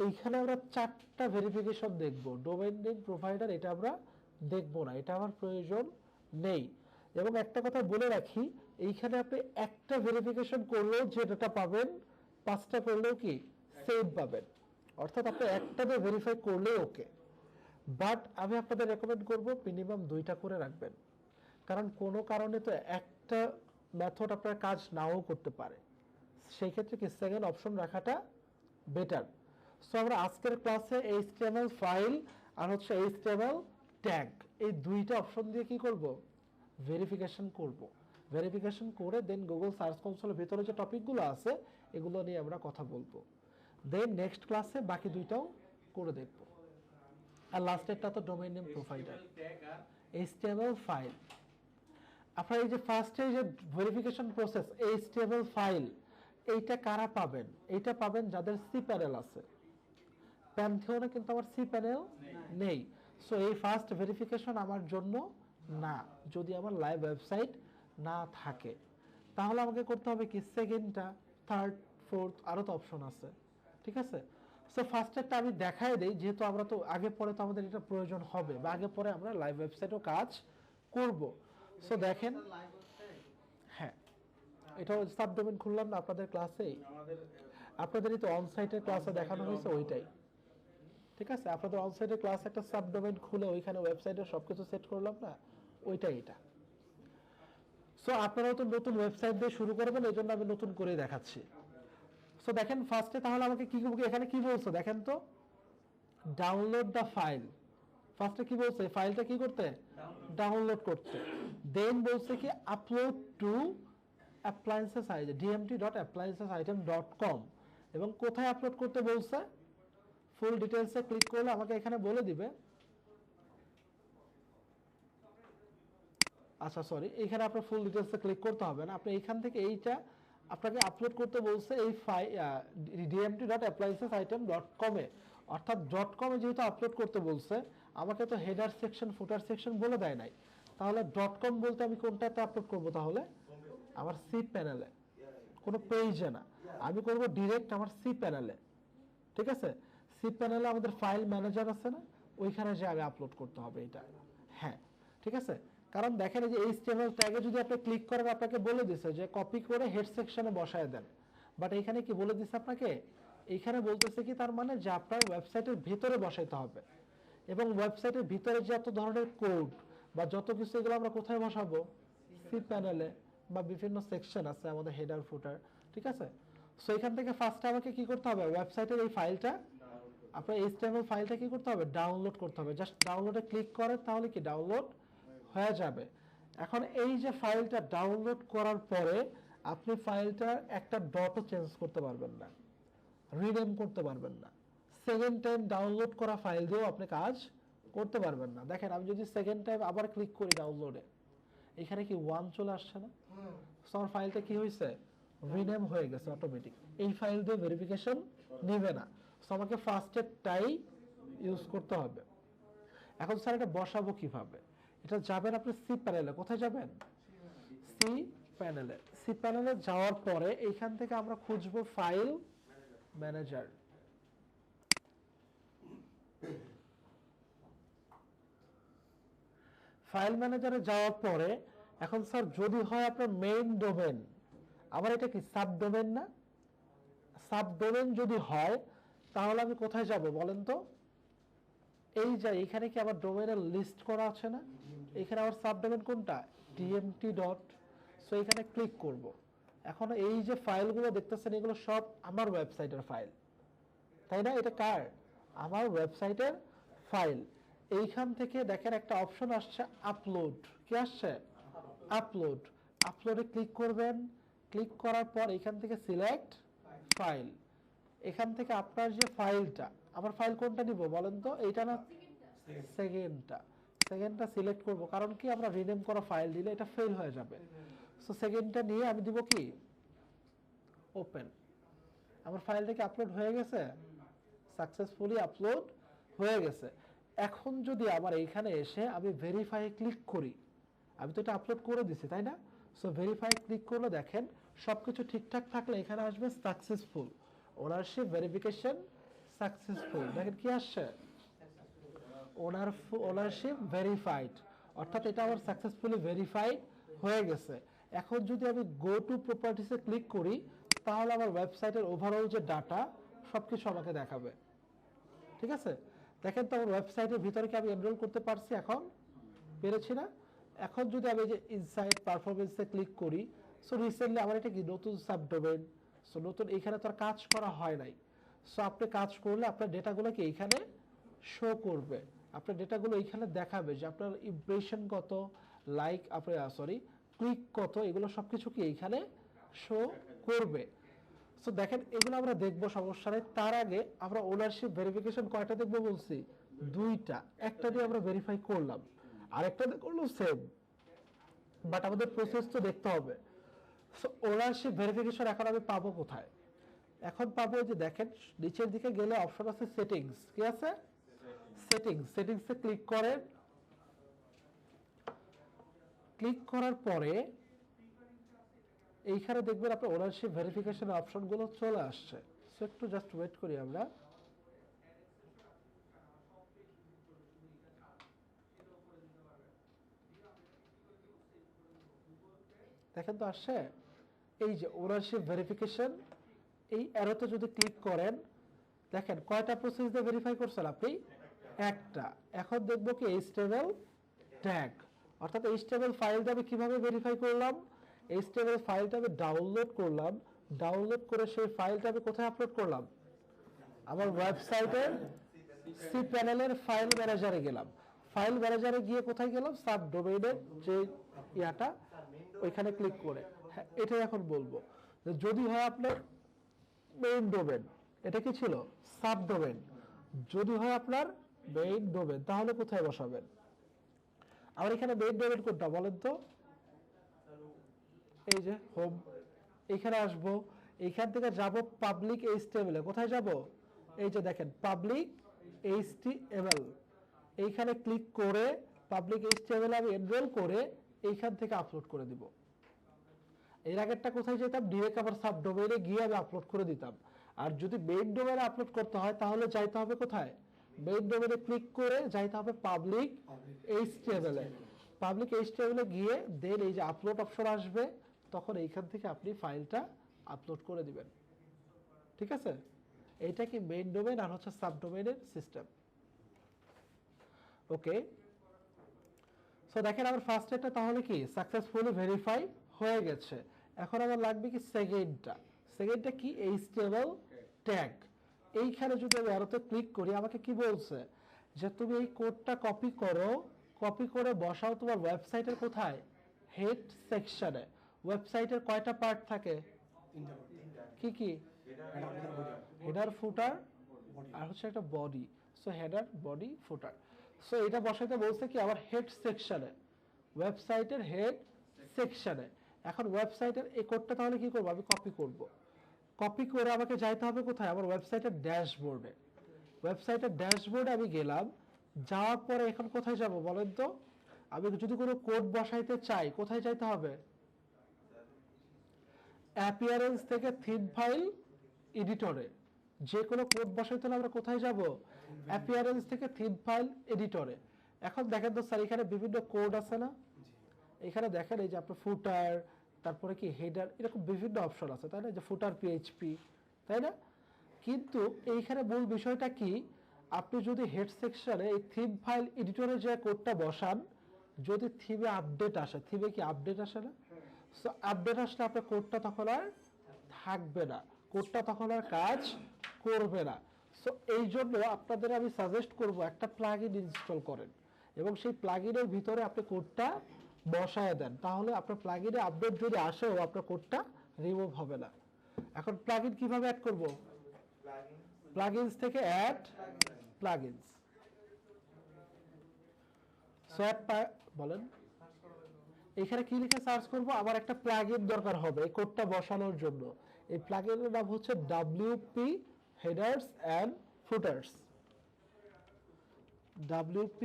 এইখানে আমরা 4টা ভেরিফিকেশন দেখব। ডোমেইন নেম প্রোভাইডার এটা আমরা দেখব না, এটা আমার প্রয়োজন নেই। এবং একটা কথা বলে রাখি, এইখানে আপনি একটা ভেরিফিকেশন করলেও যে ডেটা পাবেন, 5টা করলেও কি সেম পাবেন। অর্থাৎ আপনি একটাতে ভেরিফাই করলে ওকে, বাট আমি আপনাদের রেকমেন্ড করব মিনিমাম 2টা করে রাখবেন, কারণ কোনো কারণে তো একটা মেথড আপনার কাজ নাও করতে পারে, সেই ক্ষেত্রে কি সেকেন্ড অপশন রাখাটা বেটার। সো আমরা আজকের ক্লাসে HTML ফাইল আর হচ্ছে HTML ট্যাগ, এই 2টা অপশন দিয়ে কি করব, ভেরিফিকেশন করব। ভেরিফিকেশন করে দেন গুগল সার্চ কনসোলের ভিতরে যে টপিকগুলো আছে এগুলো নিয়ে আমরা কথা বলবো। দেন নেক্সট ক্লাসে বাকি 2টাও করে দেখব। আর লাস্টেরটা তো domain name provider, HTML file. আপনার এই যে ফার্স্টে যে ভেরিফিকেশন প্রসেস HTML ফাইল, এইটা কারা পাবেন? এইটা পাবেন যাদের সি প্যানেল আছে। প্যান্থিয়নে কিন্তু আমার সি প্যানেল নেই, সো এই ফার্স্ট ভেরিফিকেশন আমার জন্য না, যদি আমার লাইভ ওয়েবসাইট না থাকে। তাহলে আমাকে করতে হবে কি সেকেন্ডটা, থার্ড, ফোর্থ, আরও তো অপশন আছে। ঠিক আছে, সো ফার্স্টেরটা আমি দেখাই দেই, যেহেতু আমরা তো আগে পরে তো আমাদের এটা প্রয়োজন হবে, বা আগে পরে আমরা লাইভ ওয়েবসাইটও কাজ করব। সো দেখেন, হ্যাঁ এটা সাবডোমেন খুললাম না আপনাদের ক্লাসে, আপনাদেরই তো অনসাইটের ক্লাসে দেখানো হয়েছে ওইটাই। ঠিক আছে, আপনাদের অনসাইটের ক্লাস একটা সাবডোমেন খুলে ওইখানে ওয়েবসাইটে সবকিছু সেট করলাম না, ওইটাই এটা। সো আপনারাও তো নতুন ওয়েবসাইট দিয়ে শুরু করবেন, এই জন্য আমি নতুন করে দেখাচ্ছি। সো দেখেন ফার্স্টে তাহলে আমাকে কি এখানে কি বলছে দেখেন তো, ডাউনলোড দ্য ফাইল। ফার্স্টে কি বলছে, ফাইলটা কি করতে, ডাউনলোড করতে। দেন বলছে কি upload two appliances item, dmt.appliancesitem.com, এবং কোথায় আপলোড করতে বলছে ফুল ডিটেলসে ক্লিক করলে আমাকে এখানে বলে দিবে। আচ্ছা সরি, এখানে আপনার ফুল ডিটেলসে ক্লিক করতে হবে না, আপনি এইখান থেকে এইটা আপনাকে আপলোড করতে বলছে এই dmt.applicesitem.com এ, অর্থাৎ .com এ যেহেতু আপলোড করতে বলছে, আমাকে তো হেডার সেকশন ফুটার সেকশন বলে দেয় নাই, তাহলে .com বলতে আমি কোনটাতে আপলোড করব? তাহলে আমার সি প্যানেলে, কোনো পেজে না, আমি করব ডিরেক্ট আমার সি প্যানেলে। ঠিক আছে, সি প্যানেলে আমাদের ফাইল ম্যানেজার আছে না, ওইখানে যে আমি আপলোড করতে হবে এটা। হ্যাঁ ঠিক আছে, কারণ দেখেন এই যে HTML ট্যাগে যদি আপনি ক্লিক করেন আপনাকে বলে দিছে যে কপি করে হেড সেকশনে বসায় দেন, বাট এখানে কি বলে দিছে আপনাকে? এইখানে বলতেছে কি তার মানে যে আপনার ওয়েবসাইটের ভিতরে বসাইতে হবে, এবং ওয়েবসাইটের ভিতরে যত ধরনের কোড বা যত কিছু এগুলো আমরা কোথায় বসাবো? সি প্যানেলে বা বিভিন্ন সেকশন আছে আমাদের হেডার ফুটার। ঠিক আছে, সো এখান থেকে ফার্স্টে আমাকে কি করতে হবে? ওয়েবসাইটের এই ফাইলটা, আপনার HTML ফাইলটা কি করতে হবে? ডাউনলোড করতে হবে। জাস্ট ডাউনলোডে ক্লিক করেন তাহলে কি ডাউনলোড হয়ে যাবে। এখন এই যে ফাইলটা ডাউনলোড করার পরে আপনি ফাইলটার একটা ডটও চেঞ্জ করতে পারবেন না, রিনেম করতে পারবেন না। সেকেন্ড টাইম ডাউনলোড করা ফাইল দিয়েও আপনি কাজ করতে পারবেন না। দেখেন আমি যদি সেকেন্ড টাইম আবার ক্লিক করি ডাউনলোডে, এখানে কি 1 চলে আসছে না? সো আমার ফাইলটা কি হয়েছে? রিনেম হয়ে গেছে অটোমেটিক। এই ফাইল দিয়ে ভেরিফিকেশন নেবে না, সো আমাকে ফার্স্টেরটাই ইউজ করতে হবে। এখন স্যার এটা বসাবো কিভাবে? এটা যাবেন আপনি সি প্যানেলে। কোথায় যাবেন? সি প্যানেলে। সি প্যানেলে যাওয়ার পরে এইখান থেকে আমরা খুঁজবো ফাইল ম্যানেজার। ফাইল ম্যানেজারে যাওয়ার পরে এখন স্যার যদি হয় আপনার মেইন ডোমেন, আবার এটা কি সাব ডোমেন না? সাব ডোমেন যদি হয় তাহলে আমি কোথায় যাব বলেন তো? এই যে এখানে কি আবার ডোমেনের লিস্ট করা আছে না, এখানে আবার সাব ডোমেন কোনটা? dmt dot. সো এখানে ক্লিক করব। এখন এই যে ফাইলগুলো দেখতেছেন এগুলো সব আমার ওয়েবসাইটের ফাইল, তাই না? এটা কার? আমার ওয়েবসাইটের ফাইল। এইখান থেকে দেখেন একটা অপশন আসছে আপলোড। কি আসছে? আপলোড। আপলোডে ক্লিক করবেন, ক্লিক করার পর এখান থেকে সিলেক্ট ফাইল। এখান থেকে আপনার যে ফাইলটা, আমার ফাইল কোনটা নিব বলেন তো? এইটা না সেকেন্ডটা? সেকেন্ডটা সিলেক্ট করব, কারণ কি আমরা রিনেম করা ফাইল দিলে এটা ফেল হয়ে যাবে। সো সেকেন্ডটা নিয়ে আমি দিব কি? ওপেন। আমার ফাইলটা কি আপলোড হয়ে গেছে? সাকসেসফুলি আপলোড হয়ে গেছে। এখন যদি আমার এইখানে এসে আমি ভেরিফাই ক্লিক করি, আমি তো এটা আপলোড করে দিছি তাই না? সো ভেরিফাই ক্লিক করলে দেখেন সবকিছু ঠিকঠাক থাকলে এখানে আসবে সাকসেসফুল ওনারশিপ ভেরিফিকেশন সাকসেসফুল। দেখেন কি আসছে? ওনারশিপ ভেরিফাইড, অর্থাৎ এটা আমার সাকসেসফুলি ভেরিফাইড হয়ে গেছে। এখন যদি আমি গো টু প্রপার্টিসে ক্লিক করি তাহলে আমার ওয়েবসাইটের ওভারঅল যে ডাটা সবকিছু আমাকে দেখাবে। ঠিক আছে, দেখেন তো আমার ওয়েবসাইটের ভিতরে কি আমি এনরোল করতে পারছি? এখন পেরেছি না? এখন যদি আমি যে ইনসাইট পারফরমেন্সে ক্লিক করি, সো রিসেন্টলি আমার এটা কি নতুন সাবডোমেন, সো নতুন এখানে তো আর কাজ করা হয় নাই। সো আপনি কাজ করলে আপনার ডেটাগুলো কি এইখানে শো করবে, আপনার ডেটাগুলো এইখানে দেখাবে যে আপনার ইমপ্রেশন কত, লাইক আপনার ক্লিক কত, এগুলো সবকিছু কি এইখানে শো করবে। সো দেখেন এগুলো আমরা দেখবো, সমস্যা নেই। তার আগে আমরা ওনারশিপ ভেরিফিকেশন কয়টা দেখবো বলছি? 2টা। একটা দিয়ে আমরা ভেরিফাই করলাম, আরেকটা করলো সেম, বাট আমাদের প্রসেস তো দেখতে হবে। সো ওনারশিপ ভেরিফিকেশন এখন আমি পাবো কোথায়? এখন পাবো যে দেখেন নিচের দিকে গেলে অপশন আছে সেটিংস। কি আছে? সেটিংস। সেটিংসে ক্লিক করেন, ক্লিক করার পরে এইখানে দেখবেন আপনার ওনারশিপ ভেরিফিকেশনের অপশনগুলো চলে আসছে। সো একটু জাস্ট ওয়েট করি আমরা। দেখেন তো আসছে এই যে ওনারশিপ ভেরিফিকেশন, এই অ্যারোতে যদি ক্লিক করেন দেখেন কয়টা প্রসেস দিয়ে ভেরিফাই করছেন আপনি? একটা। এখন দেখবো কি HTML ট্যাগ, অর্থাৎ HTML ফাইল দিয়ে আমি কিভাবে ভেরিফাই করলাম? HTML ফাইলটা আমি ডাউনলোড করলাম, ডাউনলোড করে সেই ফাইলটা আমি কোথায় আপলোড করলাম? আমার ওয়েবসাইটের সি প্যানেলের ফাইল ম্যানেজারে গেলাম। ফাইল ম্যানেজারে গিয়ে কোথায় গেলাম? সাব ডোমেইনের যে ইয়াটা, ওইখানে ক্লিক করে। হ্যাঁ এটাই এখন বলবো। যদি হয় আপনার মেইন ডোমেন, এটা কি ছিল সাবডোমেন। যদি হয় আপনার মেইন ডোমেন তাহলে কোথায় বসাবেন? আমার এখানে মেইন ডোমেন কোনটা বলেন তো? এই যে হোম, এখানে আসবো, এইখান থেকে যাব পাবলিক এইচটিএমএল এ। কোথায় যাব? এই যে দেখেন পাবলিক এইচটিএমএল, এইখানে ক্লিক করে পাবলিক এইচটিএমএল আমি এনরোল করে এইখান থেকে আপলোড করে দিব। এর আগেরটা কোথায় যেতাম? ডিরেক্ট আমার সাব ডোমেইনে গিয়ে আমি আপলোড করে দিতাম। আর যদি মেইন ডোমেইনে আপলোড করতে হয় তাহলে যাইতে হবে কোথায়? মেইন ডোমেইনে ক্লিক করে যাইতে হবে পাবলিক এইচটিএমএল এ। পাবলিক এইচটিএমএল এ গিয়ে দেন এই যে আপলোড অপশন আসবে, তখন এইখান থেকে আপনি ফাইলটা আপলোড করে দিবেন। ঠিক আছে? এইটা কি মেইন ডোমেইন আর হচ্ছে সাব ডোমেইনের সিস্টেম। ওকে, সো দেখেন আমার ফার্স্ট এটা তাহলে কি সাকসেসফুলি ভেরিফাই হয়ে গেছে। এখন আমার লাগবে কি সেকেন্ডটা। সেকেন্ডটা কি? HTML tag. এইখানে যদি আমি আরোতে ক্লিক করি আমাকে কি বলছে যে তুমি এই কোডটা কপি করো, কপি করে বসাও তোমার ওয়েবসাইটের কোথায়? হেড সেকশনে। ওয়েবসাইটের কয়টা পার্ট থাকে? কি কি? হেডার, ফুটার আর হচ্ছে একটা বডি। সো হেডার, বডি, ফুটার। সো এটা বসাইতে বলছে কি আমার হেড সেকশনে, ওয়েবসাইটের হেড সেকশনে। এখন ওয়েবসাইটের এই কোডটা তাহলে কি করব? আমি কপি করব। কপি করে আমাকে যাইতে হবে কোথায়? আমার ওয়েবসাইটের ড্যাশবোর্ডে। ওয়েবসাইটের ড্যাশবোর্ডে আমি গেলাম, যাওয়ার পরে এখন কোথায় যাব বলেন তো? আমি যদি কোনো কোড বসাইতে চাই কোথায় যাইতে হবে? অ্যাপিয়ারেন্স থেকে থিম ফাইল এডিটরে। যে কোনো কোড বসাইতে হলে আমরা কোথায় যাব? অ্যাপিয়ারেন্স থেকে থিম ফাইল এডিটরে। এখন দেখেন তো স্যার এখানে বিভিন্ন কোড আছে না? এখানে দেখেন এই যে আপনার ফুটার, তারপরে কি হেডার, এরকম বিভিন্ন অপশন আছে তাই না? যে ফুটার পিএইচপি, তাই না? কিন্তু এইখানে মূল বিষয়টা কি, আপনি যদি হেড সেকশনে এই থিম ফাইল এডিটরে যে কোডটা বসান, যদি থিমে আপডেট আসে, থিমে কি আপডেট আসে না? সো আপডেট আসলে আপনার কোডটা তখন আর থাকবে না, কোডটা তখন আর কাজ করবে না। সো এই জন্য আপনাদের আমি সাজেস্ট করব একটা প্লাগইন ইনস্টল করেন এবং সেই প্লাগইনের ভিতরে আপনি কোডটা বসায় দেন, তাহলে আপনার প্লাগইনে আপডেট যদি আসেও আপনার কোডটা রিমুভ হবে না। এখন প্লাগইন কিভাবে অ্যাড করব? প্লাগইনস থেকে অ্যাড প্লাগইনস। সো বলেন এখানে কি লিখে সার্চ করব? আমার একটা প্লাগইন দরকার হবে এই কোডটা বসানোর জন্য। এই প্লাগইনের নাম হচ্ছে WP headers and footers. WP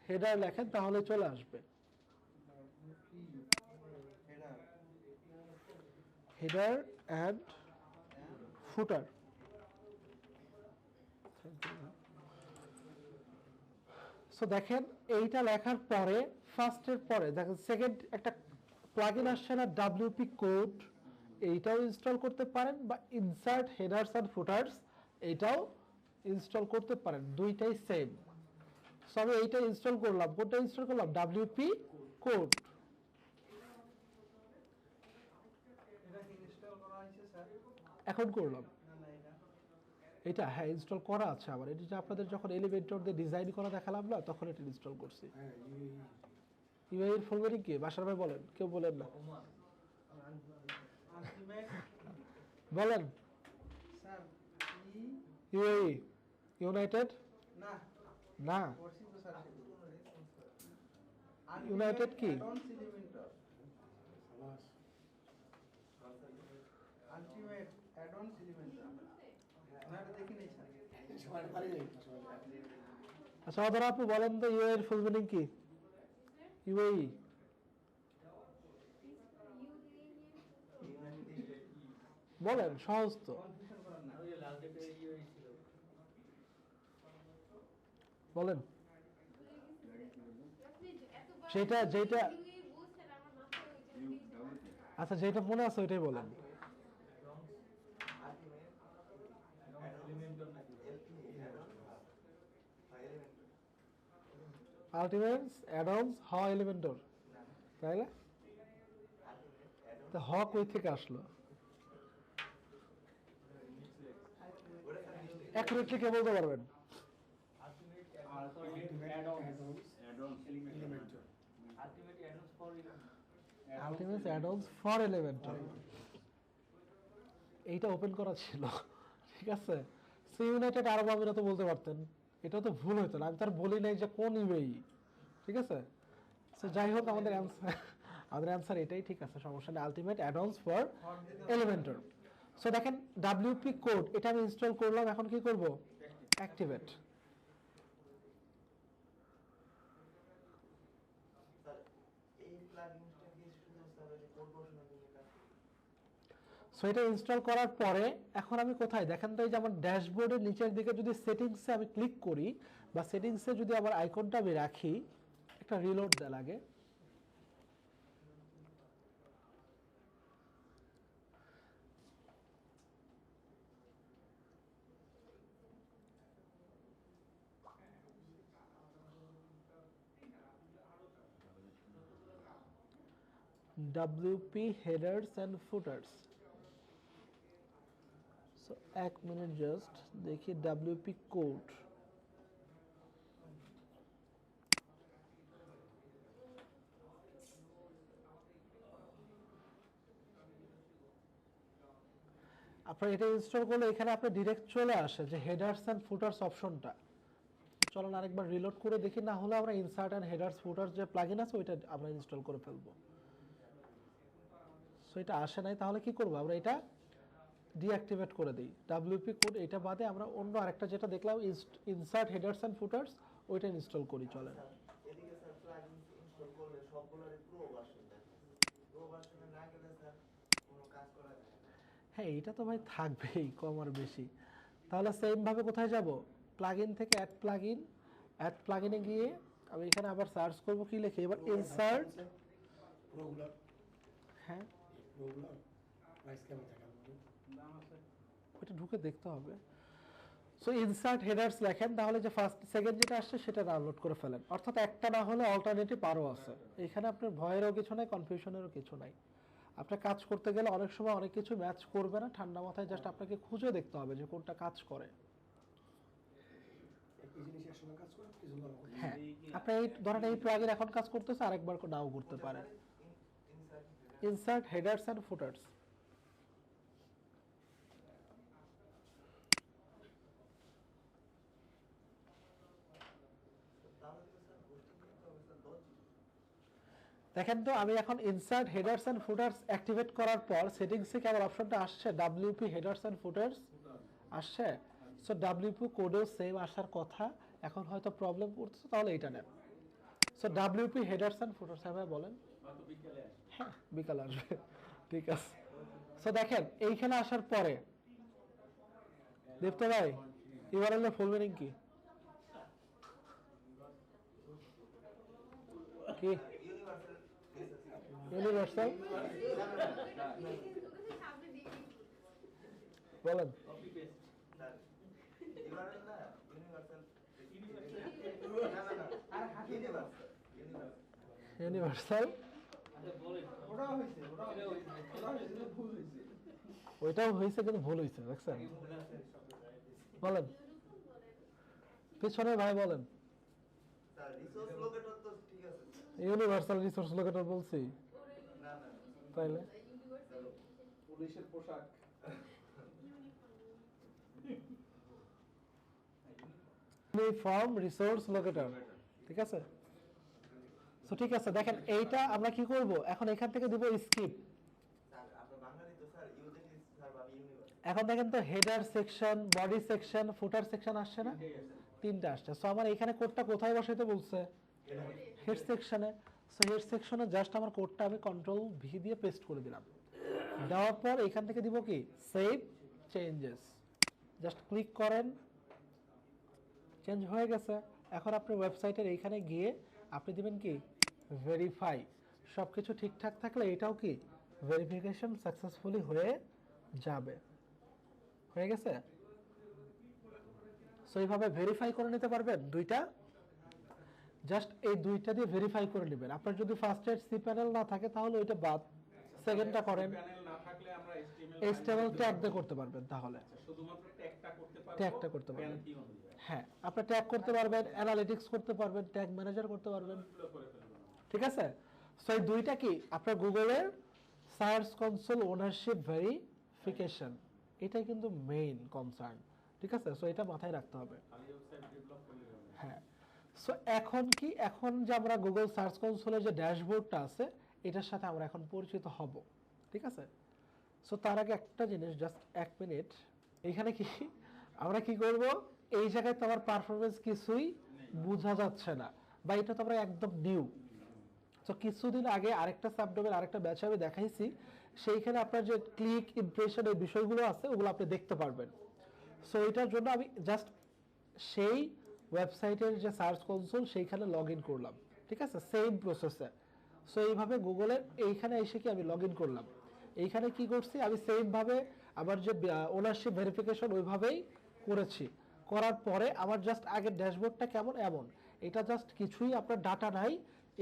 header লেখেন তাহলে চলে আসবে। Header and footer. সো দেখেন এইটা লেখার পরে ফার্স্টের পরে দেখেন সেকেন্ড একটা প্লাগইন আসছে না WP কোড, এইটাও ইনস্টল করতে পারেন বা ইনসার্ট হেডার্স এন্ড ফুটার্স এইটাও ইনস্টল করতে পারেন, দুইটাই সেম। সো আমি এইটা ইনস্টল করলাম। কোডটা ইনস্টল করলাম WP কোড। এখন করলাম এটা, হ্যাঁ ইনস্টল করা আছে আমার। এটা যে আপনাদের যখন এলিমেন্টর দিয়ে ডিজাইন করা দেখালাম না তখন এটা ইনস্টল করছি। ইউআই এর ফুল মিনিং কি? বাশার ভাই বলেন, কেউ বলেন না, বলেন। ইউআই ইউনাইটেড না, ইউনাইটেড কি?
আলটিমেট অ্যাড-অন এলিমেন্টর না, এটা দেখি নাই স্যার।
সবাই পারি নাই কিছু।
আচ্ছা ধরো আপনি বলেন তো ইউআই এর ফুল মিনিং কি? ইউআই বলেন, সহজ তো। বলেন সেটা যেটা, আচ্ছা যেটা মনে আছে ওইটাই বলেন। আলটিমেটস অ্যাডঅনস হ এলিমেন্টর, তাই না? তো হ কই থেকে আসলো? অ্যাকুরেটলি কে বলতে পারবেন? আলটিমেটস অ্যাডঅনস ফর এলিমেন্টর। এইটা ওপেন করা ছিল, ঠিক আছে। সো ইউনাইটেড আরব আমিরাত বলতে পারতেন, এটা তো ভুল হতো না, আমি তার বলি নাই যে কোন ইউএই, ঠিক আছে। সো যাই হোক আমাদের অ্যান্সার এটাই, ঠিক আছে, সমস্যা নেই। Ultimate addons for Elementor. So দেখেন ডাব্লিউপি কোড, এটা আমি ইনস্টল করলাম, এখন কি করব? অ্যাক্টিভেট।
স্যার এই প্লাগইনটা কি শুধু স্যার ওই যে কোড বসানোর জন্য কাজ করে?
সো এটা ইনস্টল করার পরে এখন আমি কোথায় দেখেন তো, এই যে আমার ড্যাশবোর্ডের নিচের দিকে যদি সেটিংসে আমি ক্লিক করি বা সেটিংসে যদি আমার আইকনটা আমি রাখি, একটা রিলোড দেওয়া লাগে। WP headers and footers. So এক মিনিট জাস্ট দেখি WP কোড। আপনার এটা ইনস্টল করলে এখানে আপনার ডিরেক্ট চলে আসে যে হেডার্স এন্ড ফুটার্স অপশনটা। চলুন আরেকবার রিলোড করে দেখি, না হলে আমরা ইনসার্ট এন্ড হেডার্স ফুটার্স যে প্লাগইন আছে ওইটা আমরা ইনস্টল করে ফেলবো। সো এটা আসে নাই, তাহলে কি করব? আমরা এটা ডিঅ্যাক্টিভেট করে দিই। WP কোড এটা বাদে আমরা অন্য আরেকটা যেটা দেখলাম ইনসার্ট হেডার্স এন্ড ফুটার্স, ওইটা ইনস্টল করি। চলেন
এদিকে স্যার প্লাগইন ইনস্টল করলে সবগুলোরই প্রো ভার্সন দেখায়, প্রো ভার্সনে না গেলে স্যার কোনো কাজ করা যায় না।
হ্যাঁ, এটা তো ভাই থাকবেই কম আর বেশি। তাহলে সেম ভাবে কোথায় যাব? প্লাগইন থেকে অ্যাড প্লাগইনে গিয়ে আমি এখানে আবার সার্চ করব, কি লিখে এবার ইনসার্ট।
প্রোগুলার,
হ্যাঁ,
প্রোগুলার প্রাইস কেমন থাকে
দাম আছে।
ওইটা ঢুকে দেখতে হবে। সো ইনসার্ট হেডার্স লেখেন, তাহলে যে ফার্স্ট সেকেন্ড যেটা আসছে সেটা ডাউনলোড করে ফেলেন। অর্থাৎ একটা না হলে অল্টারনেটিভ আরও আছে। এখানে আপনার ভয়েরও কিছু নাই, কনফিউশনেরও কিছু নাই। আপনার কাজ করতে গেলে অনেক সময় অনেক কিছু ম্যাচ করবে না, ঠান্ডা মাথায় জাস্ট আপনাকে খুঁজে দেখতে হবে যে কোনটা কাজ করে।
একই জিনিস একসঙ্গে কাজ করে কিছু ভালো করে।
হ্যাঁ, আপনি এই ধরেন এই প্লাগইন এখন কাজ করতেছে, আরেকবার নাও করতে পারে। Insert headers and footers.
তাহলে তো স্যার হোস্টিং দিতে হবে স্যার 10 GB।
দেখেন তো আমি এখন insert headers and footers activate করার পর সেটিংসে কেমন অপশনটা আসছে? WP হেডার্স এন্ড ফুটার্স আসছে। সো WP কোডেও সেম আসার কথা, এখন হয়তো প্রবলেম করতেছে, তাহলে এটা নেন। So WP headers and footers, হ্যাঁ ভাই বলেন।
হয়তো বিকেলে আসবে।
হ্যাঁ, বিকাল আসবে, ঠিক আছে। সো দেখেন এইখানে আসার পরে দীপ্ত ভাই ইউআরএল এর ফুল মিনিং কি? কি ইউনিভার্সাল
সামনে দিয়ে
বলেন।
Copy paste.
স্যার ইউআরএল না ইউনিভার্সাল,
ইউনিভার্সাল।
না আর ইউনিভার্সাল
ইউনিভার্সাল
আচ্ছা বলেন।
ওটা হইছে ওটা হইছে
ভুল হয়েছে।
ওইটাও হয়েছে কিন্তু ভুল হয়েছে, দেখছেন। বলেন পিছনে ভাই বলেন।
স্যার রিসোর্স লোকেটর তো ঠিক আছে।
ইউনিভার্সাল রিসোর্স লোকেটর বলছি,
না না
তাইলে
পুলিশের পোশাক।
ইউনিফর্ম রিসোর্স লোকেটর, ঠিক আছে। সো ঠিক আছে, দেখেন এইটা আমরা কি করব এখন, এখান থেকে দিব স্কিপ।
স্যার আপনার বাঙালি তো স্যার ইউজেন ইজ স্যার আমি ইউনিভার্সাল।
এখন দেখেন তো হেডার সেকশন, বডি সেকশন, ফুটার সেকশন আসছে না? তিনটা আসছে। সো আমার এখানে কোডটা কোথায় বসাইতে বলছে? হেড সেকশনে। সো হেড সেকশনে জাস্ট আমার কোডটা আমি কন্ট্রোল ভি দিয়ে পেস্ট করে দিলাম। দেওয়ার পর এখান থেকে দিব কি সেভ চেঞ্জেস, জাস্ট ক্লিক করেন, চেঞ্জ হয়ে গেছে। এখন আপনি ওয়েবসাইটের এইখানে গিয়ে আপনি দিবেন কি ভেরিফাই। সব কিছু ঠিকঠাক থাকলে এটাও কি ভেরিফিকেশন সাকসেসফুলি হয়ে যাবে। হয়ে গেছে। সো এইভাবে ভেরিফাই করে নিতে পারবেন দুইটা, জাস্ট এই দুইটা দিয়ে ভেরিফাই করে নেবেন। আপনার যদি ফার্স্ট এড সি প্যানেল না থাকে তাহলে ওইটা বাদ, সেকেন্ডটা করেন।
প্যানেল না থাকলে আমরা
HTML ট্যাগ দিয়ে করতে পারবেন, তাহলে
শুধুমাত্র ট্যাগটা করতে পারবো।
ট্যাগটা করতে পারবেন।
প্যানেল অনুযায়ী
হ্যাঁ, আপনি ট্যাগ করতে পারবেন, অ্যানালিটিক্স করতে পারবেন, ট্যাগ ম্যানেজার করতে পারবেন,
এগুলো করে ফেলবো।
ঠিক আছে। সো এই দুইটা কি আপনার গুগলের সার্চ কনসোল ওনারশিপ ভেরিফিকেশন, এটাই কিন্তু মেইন কনসার্ন, ঠিক আছে? সো এটা মাথায় রাখতে হবে।
খালি ওয়েবসাইট ডেভেলপ করলে হবে না।
হ্যাঁ, সো এখন যে আমরা গুগল সার্চ কনসোলের যে ড্যাশবোর্ডটা আছে এটার সাথে আমরা এখন পরিচিত হব, ঠিক আছে? সো তার আগে একটা জিনিস, জাস্ট 1 মিনিট। এখানে কি আমরা কি করব, এই জায়গায় তো আমার পারফরমেন্স কিছুই বোঝা যাচ্ছে না, বা এটা তো আমরা একদম নিউ। তো কিছুদিন আগে আরেকটা সাবডোমেন আরেকটা ব্যাচে আমি দেখাইছি, সেইখানে আপনার যে ক্লিক ইমপ্রেশন এই বিষয়গুলো আছে ওগুলো আপনি দেখতে পারবেন। সো এটার জন্য আমি জাস্ট সেই ওয়েবসাইটের যে সার্চ কনসোল সেইখানে লগ ইন করলাম, ঠিক আছে? সেম প্রসেসে। সো এইভাবে গুগলের এইখানে এসে কি আমি লগ ইন করলাম, এইখানে কি করছি আমি সেমভাবে আমার যে ওনারশিপ ভেরিফিকেশন ওইভাবেই করেছি। করার পরে আমার জাস্ট আগের ড্যাশবোর্ডটা কেমন এমন, এটা জাস্ট কিছুই আপনার ডাটা নাই,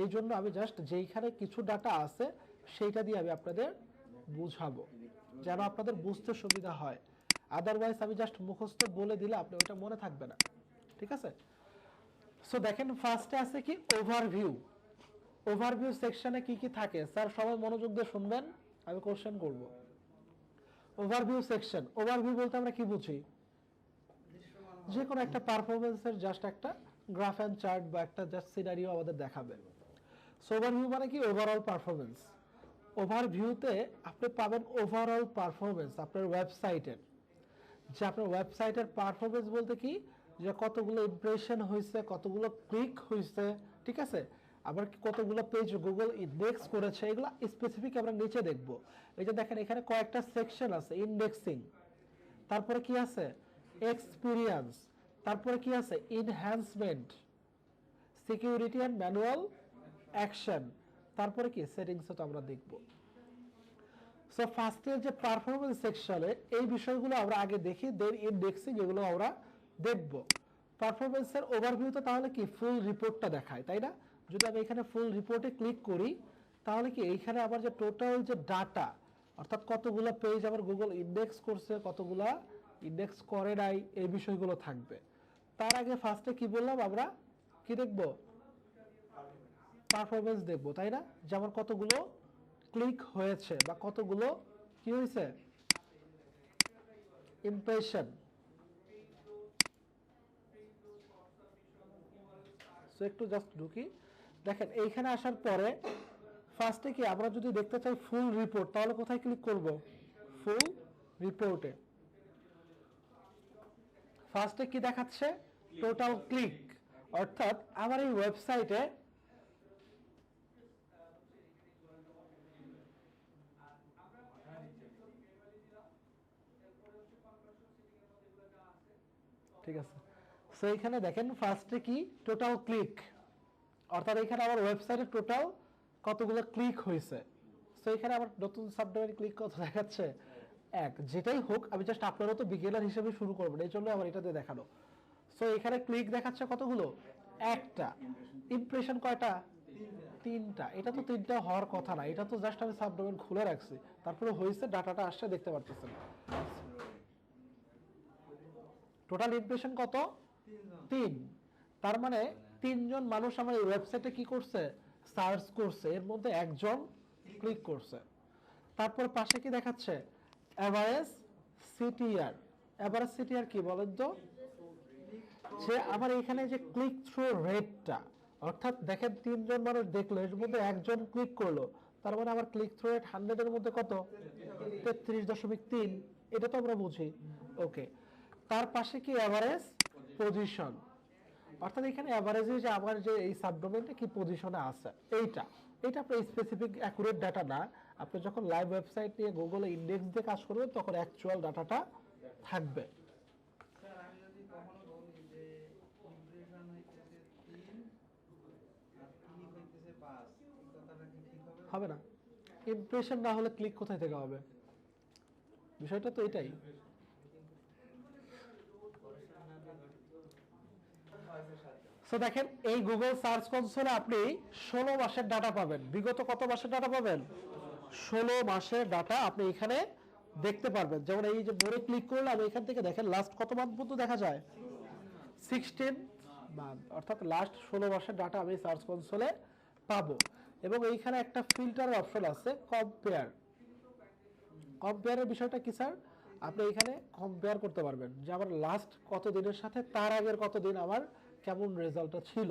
এই জন্য আমি জাস্ট যেইখানে কিছু ডাটা আছে সেইটা দিয়ে আমি আপনাদের বুঝাবো যেন আপনাদের বুঝতে সুবিধা হয়। আদারওয়াইজ আমি জাস্ট মুখস্থ বলে দিলে আপনি ওইটা মনে থাকবে না, ঠিক আছে? সো দেখেন ফার্স্টে আছে কি ওভারভিউ। ওভারভিউ সেকশনে কি কি থাকে স্যার সবাই মনোযোগ দিয়ে শুনবেন, আমি কোশ্চেন করব। ওভারভিউ সেকশন, ওভারভিউ বলতে আমরা কি বুঝি? যে কোনো একটা পারফরমেন্সের জাস্ট একটা গ্রাফ অ্যান্ড চার্ট বা একটা জাস্ট সিনারিও আমাদের দেখাবে। সো ওভারভিউ মানে কি ওভারঅল পারফরমেন্স। ওভারভিউতে আপনি পাবেন ওভারঅল পারফরমেন্স আপনার ওয়েবসাইটের, যে আপনার ওয়েবসাইটের পারফরমেন্স বলতে কি, যে কতগুলো ইমপ্রেশন হয়েছে, কতগুলো ক্লিক হয়েছে, ঠিক আছে? আবার কতগুলো পেজ গুগল ইন্ডেক্স করেছে, এগুলো স্পেসিফিক আমরা নিচে দেখব। এই যে দেখেন এখানে কয়েকটা সেকশন আছে, ইন্ডেক্সিং, তারপরে কি আছে এক্সপিরিয়েন্স, তারপরে কি আছে enhancement, security and manual action, তারপরে কি সেটিংস তো আমরা দেখব। সো ফার্স্টের যে পারফরমেন্স সেকশনে এই বিষয়গুলো আমরা আগে দেখি, দেন ইন্ডেক্সিং এগুলো আমরা দেখব। পারফরমেন্সের ওভারভিউতে তাহলে কি ফুল রিপোর্টটা দেখায়, তাই না? যদি আমি এখানে ফুল রিপোর্টে ক্লিক করি তাহলে কি এইখানে আমার যে টোটাল যে ডাটা, অর্থাৎ কতগুলো পেজ আমার গুগল ইন্ডেক্স করছে, কতগুলা ইন্ডেক্স করে নাই, এই বিষয়গুলো থাকবে। তার আগে ফার্স্টে কি বললাম আমরা, কি দেখব? পারফরমেন্স দেখব, তাই না? যে আমার কতগুলো ক্লিক হয়েছে বা কতগুলো কি হয়েছে ইমপ্রেশন। সো একটু জাস্ট ঢুকি, দেখেন এইখানে আসার পরে ফার্স্টে কি আমরা যদি দেখতে চাই ফুল রিপোর্ট তাহলে কোথায় ক্লিক করব? ফুল রিপোর্টে। ফার্স্টে কি দেখাচ্ছে? টোটাল ক্লিক, অর্থাৎ আমার এই ওয়েবসাইটে ঠিক আছে। সো এখানে দেখেন ফার্স্টে কি টোটাল ক্লিক, অর্থাৎ এখানে আমার ওয়েবসাইটে টোটাল কতগুলো ক্লিক হয়েছে। সো এখানে আমার নতুন সাবডোমেইন ক্লিক কত দেখাচ্ছে? 1। যেটাই হোক আমি জাস্ট আপনারও তো বিগিনার হিসেবে শুরু করবো, এই জন্য আমার এটাতে দেখানো। সো এখানে ক্লিক দেখাচ্ছে কতগুলো? 1টা। ইমপ্রেশন কয়টা? 3টা। এটা তো 3টা হওয়ার কথা না, এটা তো জাস্ট আমি সাবডোমেইন খুলে রাখছি, তারপরে হয়েছে ডাটাটা আসছে দেখতে পারতেছেন। টোটাল ইমপ্রেশন কত? 3। তার মানে 3 জন মানুষ আমার এই ওয়েবসাইটে কি করছে? সার্চ করছে, এর মধ্যে 1 জন ক্লিক করছে। তারপর পাশে কি দেখাচ্ছে? Average CTR. এভারেজ সিটিআর কি বলেন তো? যে আমার এখানে যে ক্লিক থ্রু রেটটা, অর্থাৎ দেখেন 3 জন মানুষ দেখলো, এর মধ্যে 1 জন ক্লিক করলো, তার মানে আমার ক্লিক থ্রু রেট 100 এর মধ্যে কত? 33.3। এটা তো আমরা বুঝি, ওকে। তার পাশে কি এভারেজ পজিশন, অর্থাৎ এখানে এভারেজে যে আমার যে এই সাবডোমেইনটা কি পজিশনে আছে এইটা, এটা আপনার স্পেসিফিক অ্যাকুরেট ডাটা না। আপনি যখন লাইভ ওয়েবসাইট নিয়ে গুগলে ইন্ডেক্স দিয়ে কাজ করবেন তখন অ্যাকচুয়াল ডাটাটা থাকবে।
স্যার আমি যদি কখনো বলি যে ইমপ্রেশন হইতেছে 3 আর ক্লিক হইতেছে 5, এই কথাটা কি ঠিক হবে?
হবে না। ইমপ্রেশন না হলে ক্লিক কোথায় থেকে হবে? বিষয়টা তো এটাই। সো দেখেন এই গুগল সার্চ কনসোলে আপনি 16 মাসের ডাটা পাবেন। বিগত কত মাসের ডাটা পাবেন? 16 মাসের ডাটা আপনি এখানে দেখতে পারবেন। যেমন এই যে মোড়ে ক্লিক করলাম, এখান থেকে দেখেন লাস্ট কত মান্থ পর্যন্ত দেখা যায়? 16 মান্থ, অর্থাৎ লাস্ট 16 মাসের ডাটা আমি সার্চ কনসোলে পাবো। এবং এইখানে একটা ফিল্টারের অপশন আছে, কম্পেয়ার। কম্পেয়ারের বিষয়টা কি স্যার? আপনি এখানে কম্পেয়ার করতে পারবেন যে আমার লাস্ট কত দিনের সাথে তার আগের কত দিন আমার কেমন রেজাল্টটা ছিল।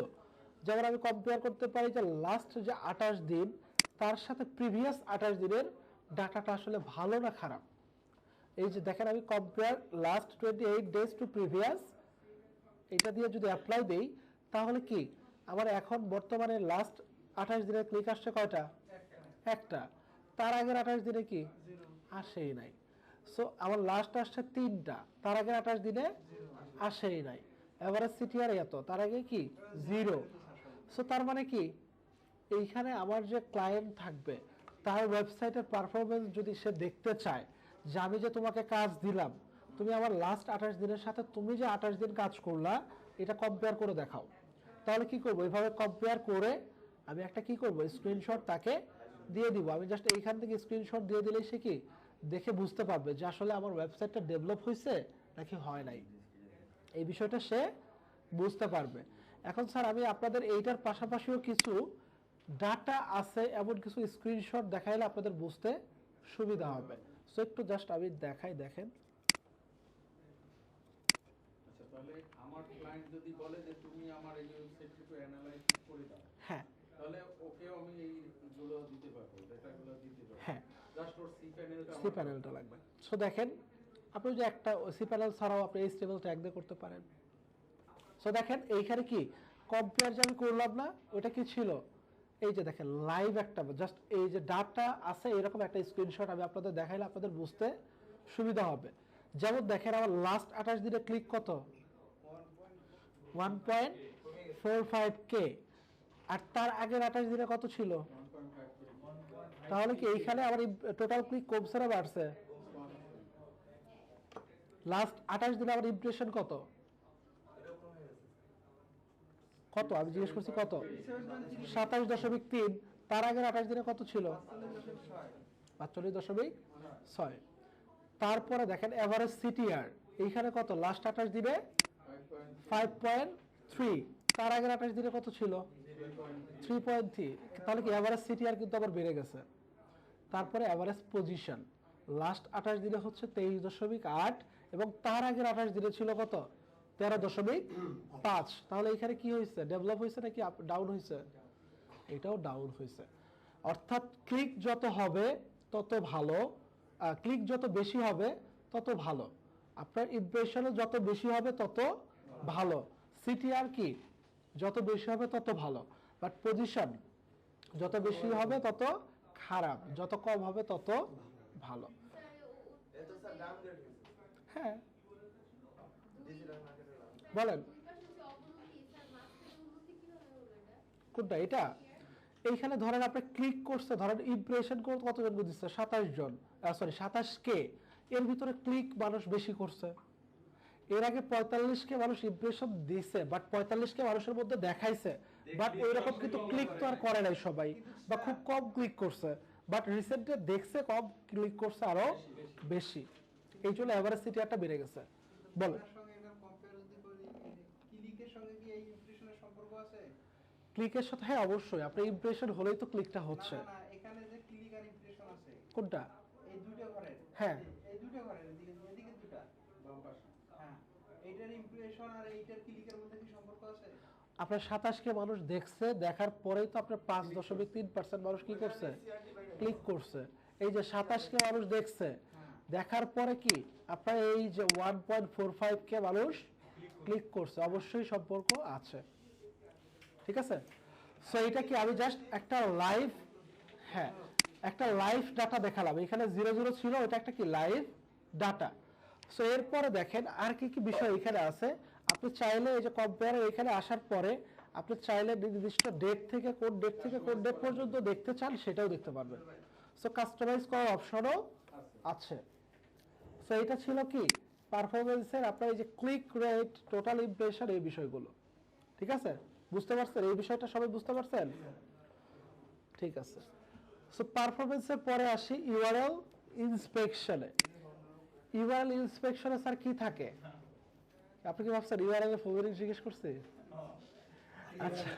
যেমন আমি কম্পেয়ার করতে পারি যে লাস্ট যে 28 দিন তার সাথে প্রিভিয়াস 28 দিনের ডাটাটা আসলে ভালো না খারাপ। এই যে দেখেন আমি compare last 28 days to previous, এটা দিয়ে যদি অ্যাপ্লাই দেই তাহলে কি আমার এখন বর্তমানে লাস্ট 28 দিনের ক্লিক আসছে কয়টা? একটা। তার আগের 28 দিনে কি আসেই নাই। সো আমার লাস্ট আসছে 3টা, তার আগের 28 দিনে আসেই নাই। এভারেজ সিটিআর এত, তার আগে কি 0। সো তার মানে কি এইখানে আমার যে ক্লায়েন্ট থাকবে তার ওয়েবসাইটের পারফরমেন্স যদি সে দেখতে চায় যে আমি যে তোমাকে কাজ দিলাম, তুমি আমার লাস্ট 28 দিনের সাথে তুমি যে 28 দিন কাজ করলা এটা কম্পেয়ার করে দেখাও, তাহলে কি করবো? এইভাবে কম্পেয়ার করে আমি একটা কি করব, স্ক্রিনশট তাকে দিয়ে দিব। আমি জাস্ট এইখান থেকে স্ক্রিনশট দিয়ে দিলেই সে কি দেখে বুঝতে পারবে যে আসলে আমার ওয়েবসাইটটা ডেভেলপ হয়েছে নাকি হয় নাই, এই বিষয়টা সে বুঝতে পারবে। এখন স্যার আমি আপনাদের এইটার পাশাপাশিও কিছু ডাটা আছে, এমন কিছু স্ক্রিনশট দেখাইলে আপনাদের বুঝতে সুবিধা হবে। সো একটু জাস্ট আমি দেখাই, দেখেন।
আচ্ছা, তাহলে আমার ক্লায়েন্ট যদি বলে যে তুমি আমার এই ওয়েবসাইটটা একটু অ্যানালাইজ করে দাও,
হ্যাঁ
তাহলে ওকেও আমি এইগুলো দিতে পারবো, ডেটাগুলো দিতে পারবো।
হ্যাঁ,
জাস্ট ওর সি প্যানেলটা
সি প্যানেলটা লাগবে। সো দেখেন আপনি যে একটা সি প্যানেল ছাড়াও আপনি এইচটিএমএল ট্যাগ দিয়ে করতে পারেন। সো দেখেন এইখানে কি কম্পেয়ার যে আমি করলাম না, ওটা কি ছিল? এই যে দেখেন লাইভ একটা জাস্ট এই যে ডাটা আছে এরকম একটা স্ক্রিনশট আমি আপনাদের দেখাইলে আপনাদের বুঝতে সুবিধা হবে। যেমন দেখেন আমার লাস্ট 28 দিনে ক্লিক কত? 1.45K। আর তার আগের 28 দিনে কত ছিল? তাহলে কি এইখানে আমার টোটাল ক্লিক কমছে না বাড়ছে? লাস্ট 28 দিনে আমার ইমপ্রেশন কত? কত আমি জিজ্ঞেস করছি কত? 27.3। তার আগের 28 দিনে কত ছিল? 45.6। তারপরে দেখেন এভারেজ সিটিআর এইখানে কত? লাস্ট 28 দিনে 5.3। তার আগের 28 দিনে কত ছিল? 3.3। তাহলে কি এভারেজ সিটিআর কিন্তু আবার বেড়ে গেছে। তারপরে এভারেজ পজিশন লাস্ট 28 দিনে হচ্ছে 23.8 এবং তার আগের 28 দিনে ছিল কত? 13.5। তাহলে এখানে কি হয়েছে? ডেভেলপ হয়েছে নাকি ডাউন হয়েছে? এটাও ডাউন হয়েছে। অর্থাৎ ক্লিক যত হবে তত ভালো, ক্লিক যত বেশি হবে তত ভালো, আপনার ইমপ্রেশনও যত বেশি হবে তত ভালো, সিটিআর কি যত বেশি হবে তত ভালো, বাট পজিশন যত বেশি হবে তত খারাপ, যত কম হবে তত ভালো। হ্যাঁ বলেন কোনটা? এটা এইখানে ধরেন আপনি ক্লিক করছে, ধরেন ইমপ্রেশন কতজন দিচ্ছে? 27 জন, সরি 27K। এর ভিতরে ক্লিক মানুষ বেশি করছে। এর আগে 45K মানুষ ইমপ্রেশন দিছে, বাট 45K মানুষের মধ্যে দেখাইছে, বাট ওই রকম কিন্তু ক্লিক তো আর করে নাই সবাই, বা খুব কম ক্লিক করছে। বাট রিসেন্টলি দেখছে কম ক্লিক করছে আরো বেশি, এই জন্য এভারেজ সিটিআরটা বেড়ে গেছে। বলেন ক্লিকের সাথে? হ্যাঁ অবশ্যই, আপনার ইমপ্রেশন হলেই তো ক্লিকটা হচ্ছে।
না এখানে যে ক্লিক আর ইমপ্রেশন আছে
কোনটা?
এই দুটো ঘরের,
হ্যাঁ
এই দুটো ঘরের এদিকে দুটো বাম পাশে। হ্যাঁ, এইটার ইমপ্রেশন আর এইটার ক্লিকের মধ্যে কি সম্পর্ক আছে?
আপনার 27K মানুষ দেখছে, দেখার পরেই তো আপনার 5.3% মানুষ কি করছে? ক্লিক করছে। এই যে 27K মানুষ দেখছে, দেখার পরে কি আপনার এই যে 1.45K মানুষ ক্লিক করছে, অবশ্যই সম্পর্ক আছে। ঠিক আছে? সো এটা কি আমি জাস্ট একটা লাইভ, হ্যাঁ একটা লাইভ ডাটা দেখালাম। এখানে 00 ছিল, এটা একটা কি লাইভ ডাটা। সো এরপরে দেখেন আর কি কি বিষয় এখানে আছে। আপনি চাইলে এই যে কম্পেয়ার এখানে আসার পরে আপনি চাইলে নির্দিষ্ট ডেট থেকে কোন ডেট থেকে কোন ডেট পর্যন্ত দেখতে চান সেটাও দেখতে পারবেন। সো কাস্টমাইজ করার অপশনও আছে। সো এটা ছিল কি পারফরমেন্সের আপনার এই যে ক্লিক রেট, টোটাল ইমপ্রেশন, এই বিষয়গুলো। ঠিক আছে? বুঝতে পারছেন এই বিষয়টা? সবাই বুঝতে পারছেন? ঠিক আছে। সো পারফরমেন্সের পরে আসি ইউআরএল ইন্সপেকশনে। ইউআরএল ইন্সপেকশনে স্যার কি থাকে? আপনি কি ভাবছেন ইউআরএল এর ফরম্যাটিং জিজ্ঞেস করছে? আচ্ছা,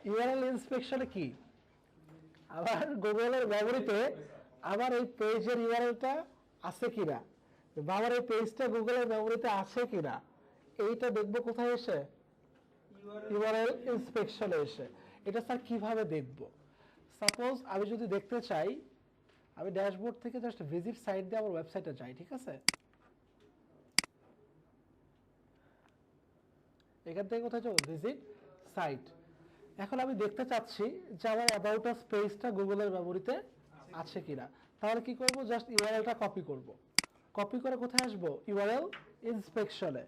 ইউআরএল ইন্সপেকশনে কি? আবার গুগলের মেমরিতে আমার এই পেজের ইউআরএলটা আছে কিনা, বা আমার এই পেজটা গুগলের মেমোরিতে আছে কিনা, এইটা দেখবো কোথায় এসে, ইউআরএল ইন্সপেকশনে এসে। এটা স্যার কিভাবে দেখব? সাপোজ আমি যদি দেখতে চাই, আমি ড্যাশবোর্ড থেকে জাস্ট ভিজিট সাইট দিয়ে আমার ওয়েবসাইটে যাই, ঠিক আছে? এখান থেকে কোথায় যাবো? Visit site. এখন আমি দেখতে চাচ্ছি যে আমার অ্যাবাউট আস পেজটা গুগলের মেমোরিতে আছে কিনা। তাহলে কি করব? জাস্ট ইউআরএলটা কপি করব। কপি করে কোথায় আসবো? ইউআরএল ইন্সপেকশনে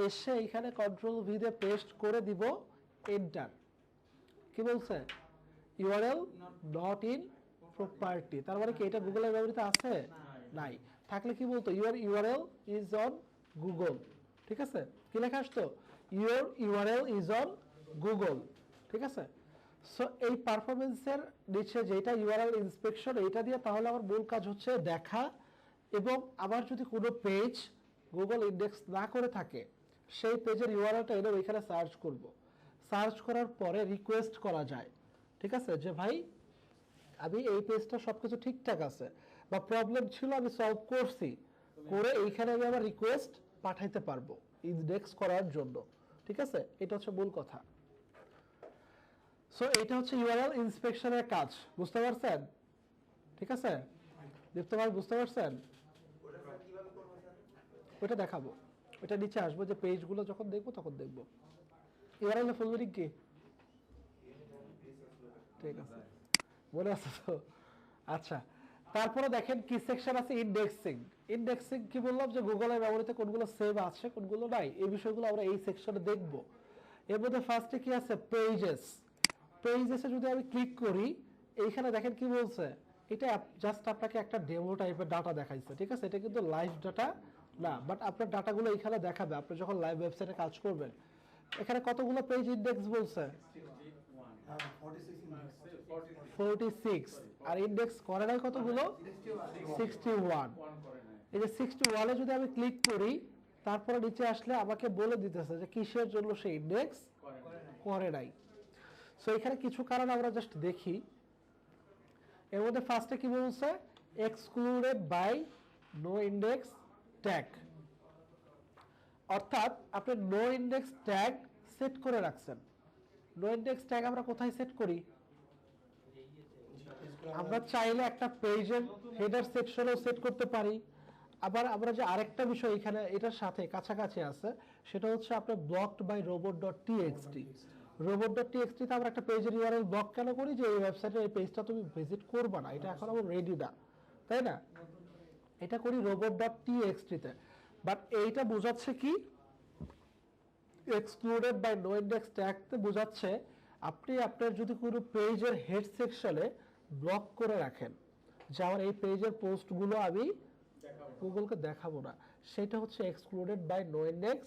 এসে এখানে কন্ট্রোল ভি দিয়ে পেস্ট করে দিব, এন্টার। কি বলছে? URL not in property. তার মানে কি এটা গুগলের মেমোরিতে আছে? নাই। থাকলে কি বলতো? Your URL is on Google. ঠিক আছে? কি লেখা আসতো? Your URL is on Google. ঠিক আছে? সো এই পারফরমেন্সের নিচে যেটা ইউআরএল ইন্সপেকশন, এইটা দিয়ে তাহলে আমার মূল কাজ হচ্ছে দেখা, এবং আবার যদি কোনো পেজ গুগল ইন্ডেক্স না করে থাকে সেই পেজের ইউআরএলটা এনে ওইখানে সার্চ করব। সার্চ করার পরে রিকোয়েস্ট করা যায়, ঠিক আছে, যে ভাই আমি এই পেজটা সবকিছু ঠিকঠাক আছে বা প্রবলেম ছিল আমি সলভ করছি, করে এইখানে আমি আমার রিকোয়েস্ট পাঠাইতে পারবো ইন্ডেক্স করার জন্য। ঠিক আছে? এটা হচ্ছে মূল কথা। সো এটা হচ্ছে ইউআরএল ইন্সপেকশনের কাজ। বুঝতে পারছেন? ঠিক আছে দীপ্ত ভাই, বুঝতে পারছেন? ওটা দেখাবো, ওটা নিচে আসবো, যে পেজগুলো যখন দেখবো তখন দেখবো। ইউআরএল ফুল মিনিং কি? ঠিক আছে, মনে আছে তো? আচ্ছা, তারপরে দেখেন কি সেকশন আছে? ইন্ডেক্সিং। ইন্ডেক্সিং কি বললাম? যে গুগলের মেমোরিতে কোনগুলো সেভ আছে কোনগুলো নাই, এই বিষয়গুলো আমরা এই সেকশনে দেখব। এর মধ্যে ফার্স্টে কি আছে? পেজেস। পেজেসে যদি আমি ক্লিক করি, এইখানে দেখেন কি বলছে? এটা জাস্ট আপনাকে একটা ডেমো টাইপের ডাটা দেখাইছে। ঠিক আছে? এটা কিন্তু লাইভ ডাটা না, বাট আপনার ডাটাগুলো এখানে দেখাবে আপনি যখন লাইভ ওয়েবসাইটে কাজ করবেন। এখানে কতগুলো পেজ ইন্ডেক্স বলছে? 46। আর ইন্ডেক্স করে নাই কতগুলো? 61। এই যে 61 এ যদি আমি ক্লিক করি, তারপরে নিচে আসলে আমাকে বলে দিতেছে যে কিসের জন্য সে ইন্ডেক্স করে নাই। সো এখানে কিছু কারণ আমরা জাস্ট দেখি। এর মধ্যে ফার্স্টে কি বলছে? Excluded by no index tag. অর্থাৎ আপনি নো ইন্ডেক্স ট্যাগ সেট করে রাখছেন। নো ইন্ডেক্স ট্যাগ আমরা কোথায় সেট করি? আমরা চাইলে একটা পেজের হেডার সেকশনেও সেট করতে পারি। আবার আমরা যে আরেকটা বিষয় এখানে এটার সাথে কাছাকাছি আছে, সেটা হচ্ছে আপনার ব্লকড বাই robot.txt। robot.txt তে আমরা একটা পেজের ইউআরএল ব্লক কেন করি? যে এই ওয়েবসাইটের এই পেজটা তুমি ভিজিট করবে না, এটা এখন আমার রেডি না, তাই না? এটা করি robot.txt তে। বাট এইটা বোঝাচ্ছে কি? Excluded by no index tag তে বোঝাচ্ছে আপনি আপনার যদি কোনো পেজের হেড সেকশনে ব্লক করে রাখেন যে আমার এই পেজের পোস্টগুলো আমি গুগলকে দেখাবো না, সেটা হচ্ছে excluded by no index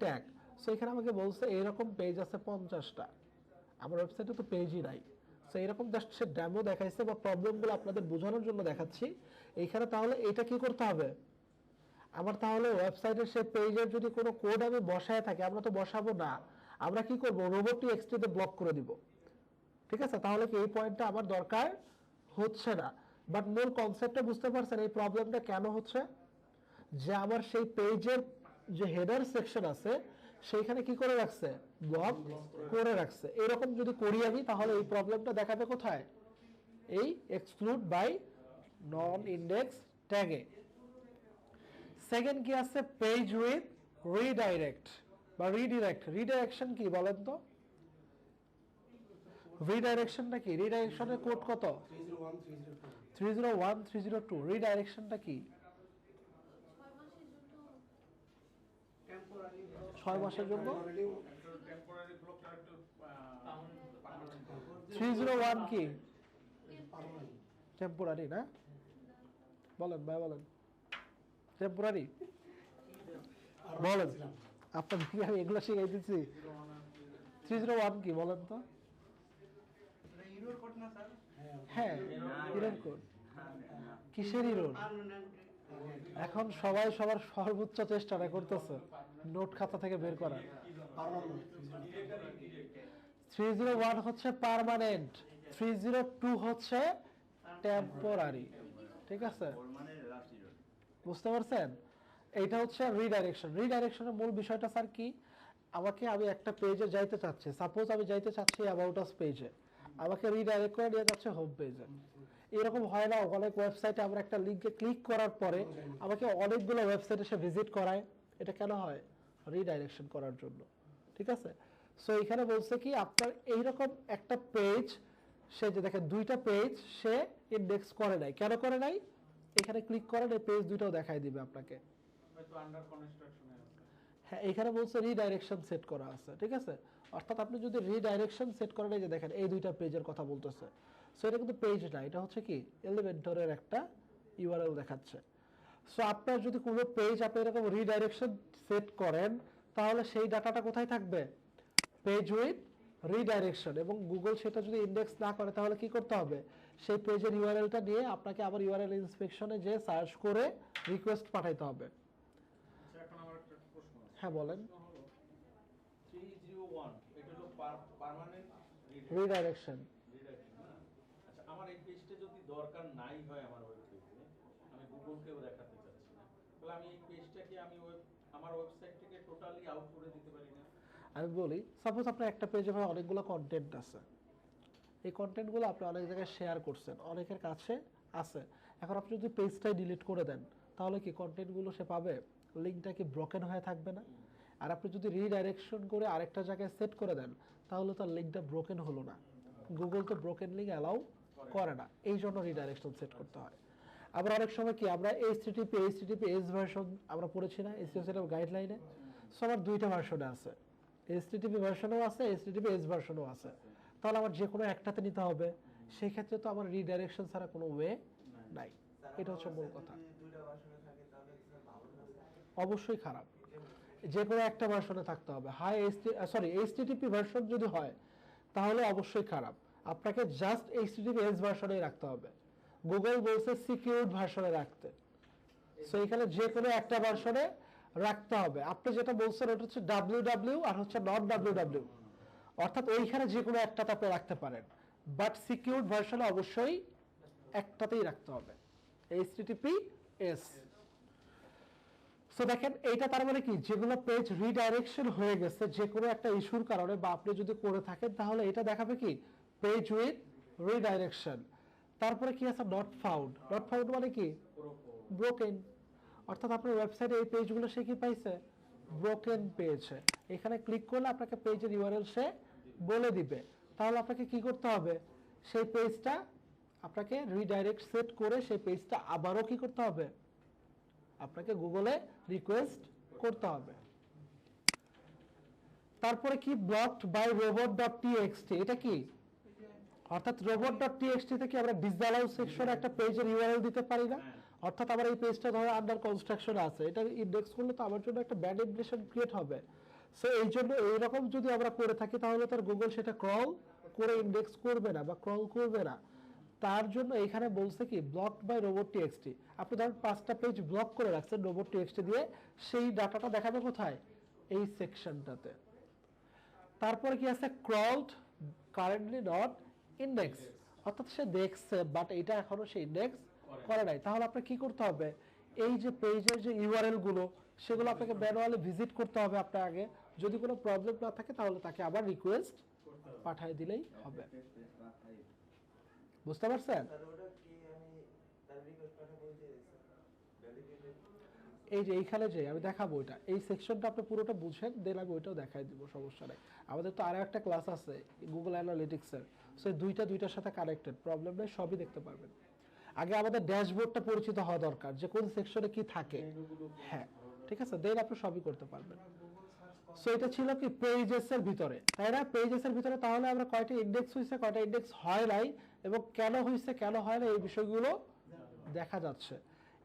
tag. So এখানে আমাকে বলছে এইরকম পেজ আছে 50টা, আমার ওয়েবসাইটে তো পেজই নাই। সো এরকম জাস্ট সে ডেমো দেখাইছে বা প্রবলেমগুলো আপনাদের বোঝানোর জন্য দেখাচ্ছি এইখানে। তাহলে এটা কি করতে হবে? আমার তাহলে ওয়েবসাইটের সেই পেজের যদি কোনো কোড আমি বসায় থাকি, আমরা তো বসাবো না, আমরা কি করব? robot.txt তে ব্লক করে দিব। ঠিক আছে? তাহলে কি এই পয়েন্টটা আমার দরকার হচ্ছে না। বাট মূল কনসেপ্টটা বুঝতে পারছেন এই প্রবলেমটা কেন হচ্ছে? যে আমার সেই পেজের যে হেডার সেকশন আছে সেইখানে কি করে রাখছে? ব্লক করে রাখছে। এরকম যদি করি আমি, তাহলে এই প্রবলেমটা দেখাবে কোথায়? এই এক্সক্লুড বাই নন ইন্ডেক্স ট্যাগে। সেকেন্ড কি আছে? পেজ উইথ রিডাইরেক্ট বা রিডিরেক্ট। রিডাইরেকশন কি বলেন তো? রিডাইরেকশনটা কি? রিডাইরেকশনের কোড কত? 301 302। রিডাইরেকশনটা কি? 6 মাসের জন্য। 301 কি? টেম্পোরারি না? বলেন ভাই, বলেন। টেম্পোরারি বলেন। আপনাদেরকে আমি এগুলো শিখাই দিচ্ছি। 301 কি বলেন তো?
ইউরোর কোড না স্যার?
হ্যাঁ, ইরোর কোড। কিসের ইরোর? এখন সবাই সবার সর্বোচ্চ চেষ্টাটা করতেছে নোট খাতা থেকে বের করার। 301 হচ্ছে পার্মানেন্ট, 302 হচ্ছে টেম্পোরারি। ঠিক আছে? বুঝতে পারছেন? এইটা হচ্ছে রিডাইরেকশন। রিডাইরেকশনের মূল বিষয়টা স্যার কি? আমি একটা পেজে যাইতে চাচ্ছি, সাপোজ আমি যাইতে চাচ্ছি অ্যাবাউট আস পেজে, আমাকে রিডাইরেক্ট করে নিয়ে যাচ্ছে হোম পেজে। এরকম হয় না অনেক ওয়েবসাইটে আমরা একটা লিঙ্কে ক্লিক করার পরে আমাকে অনেকগুলো ওয়েবসাইটে সে ভিজিট করায়? এটা কেন হয়? রিডাইরেকশন করার জন্য। ঠিক আছে? সো এখানে বলছে কি আপনার এইরকম একটা পেজ, সে যে দেখেন দুইটা পেজ সে ইন্ডেক্স করে নাই। কেন করে নাই? এখানে ক্লিক করেন, এই পেজ দুইটাও দেখাই দিবে আপনাকে।
হয়তো আন্ডার কনস্ট্রাকশনে আছে।
হ্যাঁ, এখানে বলছে রিডাইরেকশন সেট করা আছে। ঠিক আছে? অর্থাৎ আপনি যদি রিডাইরেকশন সেট করেন, এই যে দেখেন এই দুইটা পেজের কথা বলতেছে। সো এটা কিন্তু পেজ না, এটা হচ্ছে কি এলিমেন্টরের একটা ইউআরএল দেখাচ্ছে। সো আপনার যদি কোনো পেজ আপনি এরকম রিডাইরেকশন সেট করেন, তাহলে সেই ডাটাটা কোথায় থাকবে? Page with redirection. এবং গুগল সেটা যদি ইন্ডেক্স না করে তাহলে কি করতে হবে? সেই পেজের ইউআরএলটা নিয়ে আপনাকে আবার ইউআরএল ইন্সপেকশনে যে সার্চ করে রিকোয়েস্ট পাঠাইতে হবে।
আচ্ছা, এখন আমার একটা প্রশ্ন আছে।
হ্যাঁ বলেন।
প্রশ্ন হলো 301 এটা হলো পার্মানেন্ট
রিডাইরেকশন।
রিডাইরেকশন না? আচ্ছা, আমার এই পেজটা যদি দরকার নাই হয় আমার ওয়েব পেজে, আমি গুগলকেও দেখাতে চাচ্ছি না, তাহলে আমি এই পেজটাকে আমার ওয়েবসাইট থেকে টোটালি আউট করে দিতে পারি না?
আমি বলি, সাপোজ আপনার একটা পেজে ভাই অনেকগুলো কন্টেন্ট আছে, এই কন্টেন্টগুলো আপনি অনেক জায়গায় শেয়ার করছেন, অনেকের কাছে আছে। এখন আপনি যদি পেজটাই ডিলিট করে দেন, তাহলে কি কন্টেন্টগুলো সে পাবে? লিঙ্কটা কি ব্রোকেন হয়ে থাকবে না? আর আপনি যদি রিডাইরেকশন করে আরেকটা জায়গায় সেট করে দেন, তাহলে তার লিঙ্কটা ব্রোকেন হলো না। গুগল তো ব্রোকেন লিঙ্ক অ্যালাউ করে না, এই জন্য রিডাইরেকশন সেট করতে হয়। আবার অনেক সময় কি আমরা এইচটিটিপিএস ভার্সন আমরা পড়েছি না এসইও গাইডলাইনে? সো আমার দুইটা ভার্সনে আছে, এইচটিটিপি ভার্সনও আছে, এইচটিটিপিএস ভার্সনও আছে। তাহলে আমার যে কোনো একটাতে নিতে হবে। সেই ক্ষেত্রে তো আমার রিডাইরেকশন ছাড়া কোনো ওয়ে নাই। এটা হচ্ছে মূল কথা। অবশ্যই খারাপ, যে কোনো একটা ভার্সনে থাকতে হবে। এইচটিটিপি ভার্সন যদি হয় তাহলে অবশ্যই খারাপ। আপনাকে জাস্ট এইচটিটিপিএস ভার্সনেই রাখতে হবে। গুগল বলছে সিকিউরড ভার্সনে রাখতে। সো এখানে যে কোনো একটা ভার্সনে রাখতে হবে। আপনি যেটা বলছেন ওটা হচ্ছে ডাব্লিউ আর হচ্ছে নট ডাব্লিউ। অর্থাৎ ওইখানে যে কোনো একটাতে আপনি রাখতে পারেন, বাট সিকিউরড ভার্সনে অবশ্যই একটাতেই রাখতে হবে, এইচটিটিপিএস। সো দেখেন এইটা তার মানে কি, যেগুলো পেজ রিডাইরেকশন হয়ে গেছে যে কোনো একটা ইস্যুর কারণে বা আপনি যদি করে থাকেন, তাহলে এটা দেখাবে কি পেজ উইথ রিডাইরেকশন। তারপরে কি আছে নট ফাউন্ড। নট ফাউন্ড মানে কি ব্রোকেন। অর্থাৎ আপনার ওয়েবসাইটে এই পেজগুলো সে কি পাইছে? ব্রোকেন পেয়েছে। এখানে ক্লিক করলে আপনাকে পেজের ইউআরএল সে বলে দিবে। তাহলে আপনাকে কি করতে হবে? সেই পেজটা আপনাকে রিডাইরেক্ট সেট করে সেই পেজটা আবারও কি করতে হবে? আপনাকে গুগলে রিকোয়েস্ট করতে হবে। তারপরে কি ব্লকড বাই robot.txt, এটা কি? অর্থাৎ robot.txt থেকে আমরা ডিসঅ্যালাউ সেকশনে একটা পেজের ইউআরএল দিতে পারি না? অর্থাৎ আমার এই পেজটা ধরো আন্ডার কনস্ট্রাকশন আছে, এটা ইন্ডেক্স করলে তো আমার জন্য একটা ব্যাড ইমপ্রেশন ক্রিয়েট হবে। সো এই জন্য এইরকম যদি আমরা করে থাকি তাহলে তার গুগল সেটা ক্রল করে ইন্ডেক্স করবে না বা ক্রল করবে না। তার জন্য এখানে বলছে কি ব্লকড বাই robot.txt। আপনি ধরেন 5টা পেজ ব্লক করে রাখছেন robot.txt দিয়ে, সেই ডাটাটা দেখাবে কোথায়? এই সেকশনটাতে। তারপরে কি আছে ক্রলড কারেন্টলি নট ইন্ডেক্স, অর্থাৎ সে দেখছে বাট এটা এখনো সে ইন্ডেক্স করে নাই। তাহলে আপনাকে কি করতে হবে? এই যে পেজের যে ইউআরএল গুলো সেগুলো আপনাকে ম্যানুয়ালি ভিজিট করতে হবে আপনার আগে। যদি কোনো প্রবলেম না থাকে তাহলে তাকে আবার রিকোয়েস্ট পাঠিয়ে দিলেই হবে। বুঝতে পারছেন? এই যে এইখানে যে আমি দেখাবো ওইটা, এই সেকশনটা আপনি পুরোটা বুঝেন, দেন আমি ওইটাও দেখাই দিব, সমস্যা নাই। আমাদের তো আরো একটা ক্লাস আছে গুগল অ্যানালিটিক্সের, সো দুইটার সাথে কানেক্টেড, প্রবলেম নেই, সবই দেখতে পারবেন। আগে আমাদের ড্যাশবোর্ডটা পরিচিত হওয়া দরকার যে কোন সেকশনে কি থাকে। হ্যাঁ ঠিক আছে, দেন আপনি সবই করতে পারবেন। সো এটা ছিল কি পেজেস এর ভিতরে, তাই না? পেজেস এর ভিতরে তাহলে আমরা কয়টা ইন্ডেক্স হইছে, কয়টা ইন্ডেক্স হয় নাই এবং কেন হইছে কেন হয় না এই বিষয়গুলো দেখা যাচ্ছে।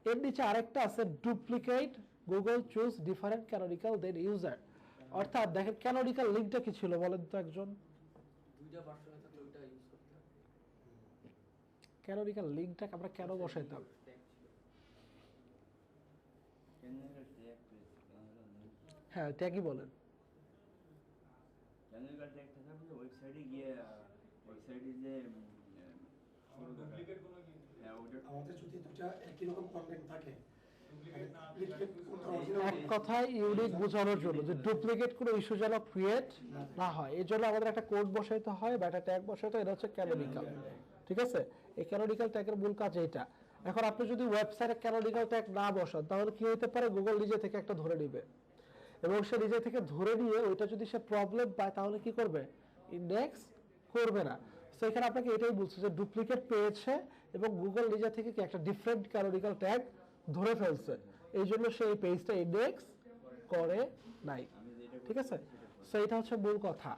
এর নিচে আরেকটা আছে duplicate Google choose different canonical than user. অর্থাৎ দেখেন ক্যানোনিক্যাল লিঙ্কটা কি ছিল বলেন তো একজন?
দুইটা ভার্সনে থাকলে ওইটা ইউজ করতে হবে।
ক্যানোনিক্যাল লিঙ্কটা আমরা কেন বসাইতাম? হ্যাঁ ট্যাগই বলেন।
ক্যানোনিক্যাল ট্যাগ থাকা মানে ওয়েবসাইটে গিয়ে ওয়েবসাইটে যে
ডুপ্লিকেট কোনো
হ্যাঁ ওটা
আমাদের যদি দুটা একই রকম কন্টেন্ট থাকে
এক কথায় ইউনিক বোঝানোর জন্য যে ডুপ্লিকেট কোনো ইস্যু যেন ক্রিয়েট না হয়, এই জন্য আমাদের একটা কোড বসাইতে হয় বা একটা ট্যাগ বসাইতে হয়, এটা হচ্ছে ক্যানোনিক্যাল। ঠিক আছে, এই ক্যানোনিক্যাল ট্যাগের মূল কাজ এইটা। এখন আপনি যদি ওয়েবসাইটে ক্যানোনিক্যাল ট্যাগ না বসান তাহলে কি হতে পারে, গুগল নিজে থেকে একটা ধরে নেবে, এবং সে নিজে থেকে ধরে নিয়ে ওইটা যদি সে প্রবলেম পায় তাহলে কি করবে, ইন্ডেক্স করবে না। তো এখানে আপনাকে এটাই বলছে যে ডুপ্লিকেট পেয়েছে এবং গুগল নিজে থেকে কি একটা ডিফারেন্ট ক্যানোনিক্যাল ট্যাগ ধরে ফেলছে, এই জন্য সে এই পেজটা ইন্ডেক্স করে নাই। ঠিক আছে, সো এটা হচ্ছে মূল কথা।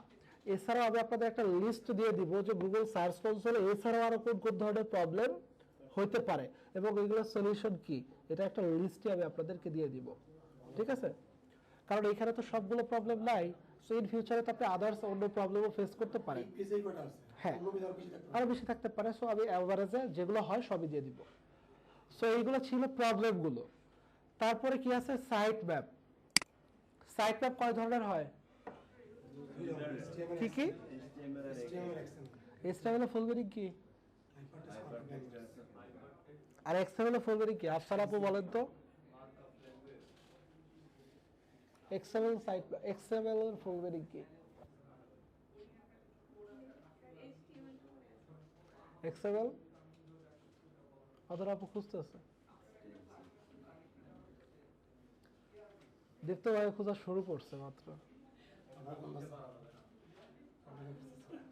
এছাড়াও আমি আপনাদের একটা লিস্ট দিয়ে দিব যে গুগল সার্চ কনসোলে এছাড়াও আরো কোন কোন ধরনের প্রবলেম হতে পারে এবং এগুলোর সলিউশন কি, এটা একটা লিস্টে আমি আপনাদেরকে দিয়ে দিব। ঠিক আছে, কারণ এখানে তো সবগুলো প্রবলেম নাই, সো ইন ফিউচারে তো আপনি আদার্স অন্য প্রবলেমও ফেস করতে পারেন। হ্যাঁ, আরো বেশি থাকতে পারে। সো আমি অ্যাভারেজে যেগুলো হয় সবই দিয়ে দিব। সো এইগুলো ছিল প্রবলেমগুলো। তারপরে কি আছে, সাইট ম্যাপ। সাইট ম্যাপ কয় ধরনের হয়, কি কি? HTML এর ফুল মিনিং কি আর XML এর ফুল মিনিং কি? আফসার আপু বলেন তো। XML সাইট, XML এর ফুল মিনিং কি? XML অথবা আপু খুঁজতেছে, দেখতে ভাই খোঁজা শুরু করছে মাত্র।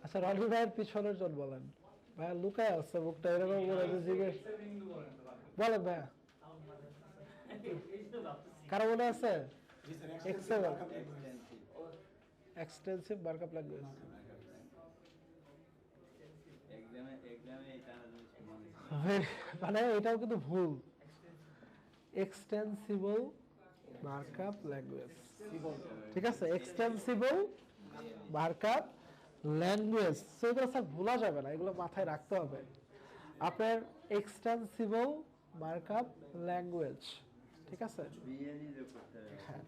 আচ্ছা, রনি ভাইয়ের পিছনের জন বলেন। ভাইয়া লুকায় আছে মুখটা এরকম বলে যে জিজ্ঞেস বলেন ভাইয়া, কারো মনে আছে? XML extensive markup language. মানে এটাও কিন্তু ভুল, এক্সটেন্সিবল মার্কআপ ল্যাঙ্গুয়েজ। ঠিক আছে, এক্সটেন্সিবল মার্কআপ ল্যাঙ্গুয়েজ। সেগুলো স্যার ভোলা যাবে না, এগুলো মাথায় রাখতে হবে আপনার। এক্সটেন্সিবল মার্কআপ ল্যাঙ্গুয়েজ। ঠিক আছে, হ্যাঁ।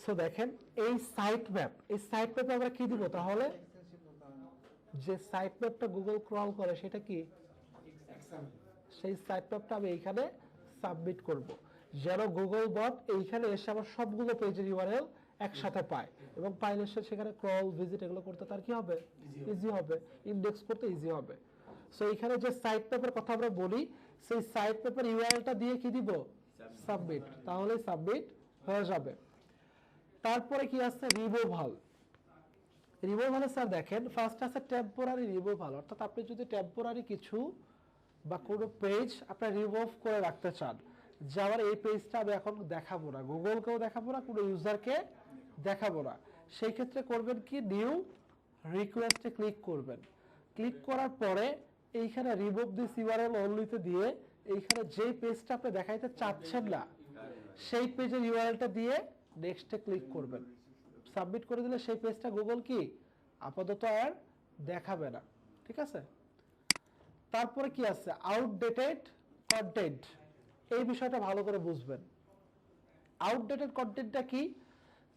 সো দেখেন এই সাইট ম্যাপ, এই সাইট ম্যাপে আমরা কি দিব তাহলে, যে সাইট ম্যাপটা গুগল ক্রল করে সেটা কি, সেই সাইট ম্যাপটা আমি এইখানে সাবমিট করব, যেন গুগল বট এইখানে এসে আমার সবগুলো পেজের ইউআরএল একসাথে পায়, এবং পাইলে সে সেখানে ক্রল ভিজিট এগুলো করতে তার কি হবে, ইজি হবে, ইন্ডেক্স করতে ইজি হবে। সো এইখানে যে সাইট ম্যাপের কথা আমরা বলি, সেই সাইট ম্যাপের ইউআরএলটা দিয়ে কি দিব, সাবমিট, তাহলে সাবমিট হয়ে যাবে। তারপরে কি আছে, রিমুভাল। রিমুভালে স্যার দেখেন ফার্স্ট আছে টেম্পোরারি রিমুভাল, অর্থাৎ আপনি যদি টেম্পোরারি কিছু বা কোনো পেজ আপনি রিমুভ করে রাখতে চান, যে আমার এই পেজটা আমি এখন দেখাবো না, গুগলকেও দেখাবো না, কোনো ইউজারকে দেখাবো না, সেই ক্ষেত্রে করবেন কি, নিউ রিকোয়েস্টে ক্লিক করবেন। ক্লিক করার পরে এইখানে রিমুভ দিস ইউআরএল অনলিতে দিয়ে এইখানে যেই পেজটা আপনি দেখাইতে চাচ্ছেন না সেই পেজের ইউআরএলটা দিয়ে নেক্সটে ক্লিক করবেন। সাবমিট করে দিলে সেই পেজটা গুগল কি আপাতত আর দেখাবে না। ঠিক আছে, তারপরে কি আছে, আউটডেটেড কন্টেন্ট। এই বিষয়টা ভালো করে বুঝবেন। আউটডেটেড কন্টেন্টটা কি,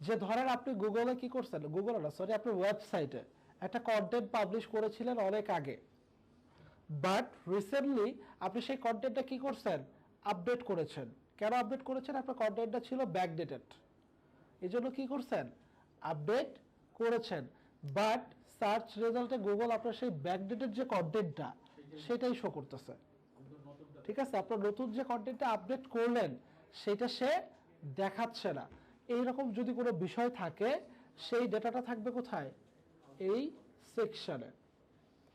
যে ধরেন আপনি গুগলে কি করছেন, গুগলে না সরি আপনি ওয়েবসাইটে একটা কন্টেন্ট পাবলিশ করেছিলেন অনেক আগে, বাট রিসেন্টলি আপনি সেই কন্টেন্টটা কি করছেন, আপডেট করেছেন। কেন আপডেট করেছেন, আপনার কন্টেন্টটা ছিল ব্যাকডেটেড, এই জন্য কি করছেন, আপডেট করেছেন, বাট সার্চ রেজাল্টে গুগল আপনার সেই ব্যাকডেটেড যে কন্টেন্টটা সেটাই শো করতেছে। ঠিক আছে, আপনার নতুন যে কন্টেন্টটা আপডেট করলেন সেটা সে দেখাচ্ছে না। এইরকম যদি কোনো বিষয় থাকে সেই ডেটাটা থাকবে কোথায়, এই সেকশনে,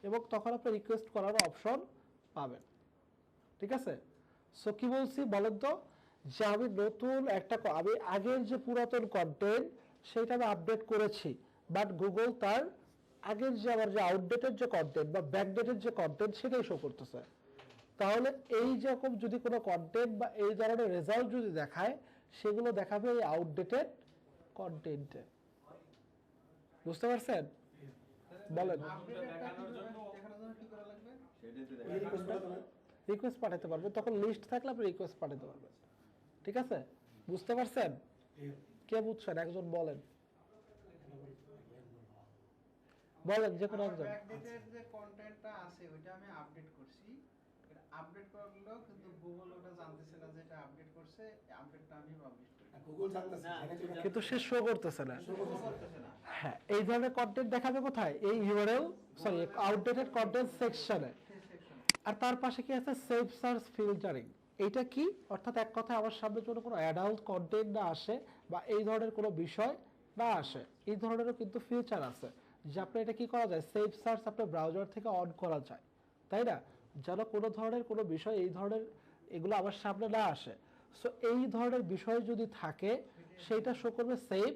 এবং তখন আপনি রিকোয়েস্ট করার অপশন পাবেন। ঠিক আছে, সো কি বলছি বলেন তো, যে আমি নতুন একটা আমি আগের যে পুরাতন কন্টেন্ট সেটা আমি আপডেট করেছি, বাট গুগল তার আগের যে আমার যে আউটডেটেড যে কন্টেন্ট বা ব্যাকডেটেড যে কন্টেন্ট সেটাই শো করতেছে। তাহলে এই যেরকম যদি কোনো কন্টেন্ট বা এই ধরনের রেজাল্ট যদি দেখায় সেগুলো দেখাবে এই আউটডেটেড কন্টেন্টে। বুঝতে পারছেন, বলেন। রিকোয়েস্ট পাঠাতে পারবে, তখন লিস্ট থাকলে আপনি রিকোয়েস্ট পাঠাতে পারবেন। ঠিক আছে, বুঝতে পারছেন? কে বুঝছেন একজন বলেন, বলেন যে কোনো একজন।
ব্যাকডেটেড যে কন্টেন্টটা আছে ওইটা আমি আপডেট করছি, এটা আপডেট করলো কিন্তু গুগল ওটা জানতেছে না যে এটা আপডেট করছে, আপডেটটা আমি পাবলিশ করি।
গুগল জানতেছে
কিন্তু সে শো করতেছে না।
Show করতেছে না।
হ্যাঁ, এই ধরনের কন্টেন্ট দেখাবে কোথায়? এই ইউআরএল সরি আউটডেটেড কন্টেন্ট সেকশনে।
সেই সেকশন
আর তার পাশে কি আছে? Save search filtering. এইটা কি? অর্থাৎ এক কথায় আমার সামনে জন্য কোনো অ্যাডাল্ট কন্টেন্ট না আসে বা এই ধরনের কোনো বিষয় না আসে, এই ধরনেরও কিন্তু ফিচার আছে যে আপনি এটা কি করা যায়, সেভ সার্চ আপনার ব্রাউজার থেকে অন করা যায়, তাই না? যেন কোনো ধরনের কোনো বিষয় এই ধরনের এগুলো আমার সামনে না আসে। সো এই ধরনের বিষয় যদি থাকে সেইটা শো করবে সেভ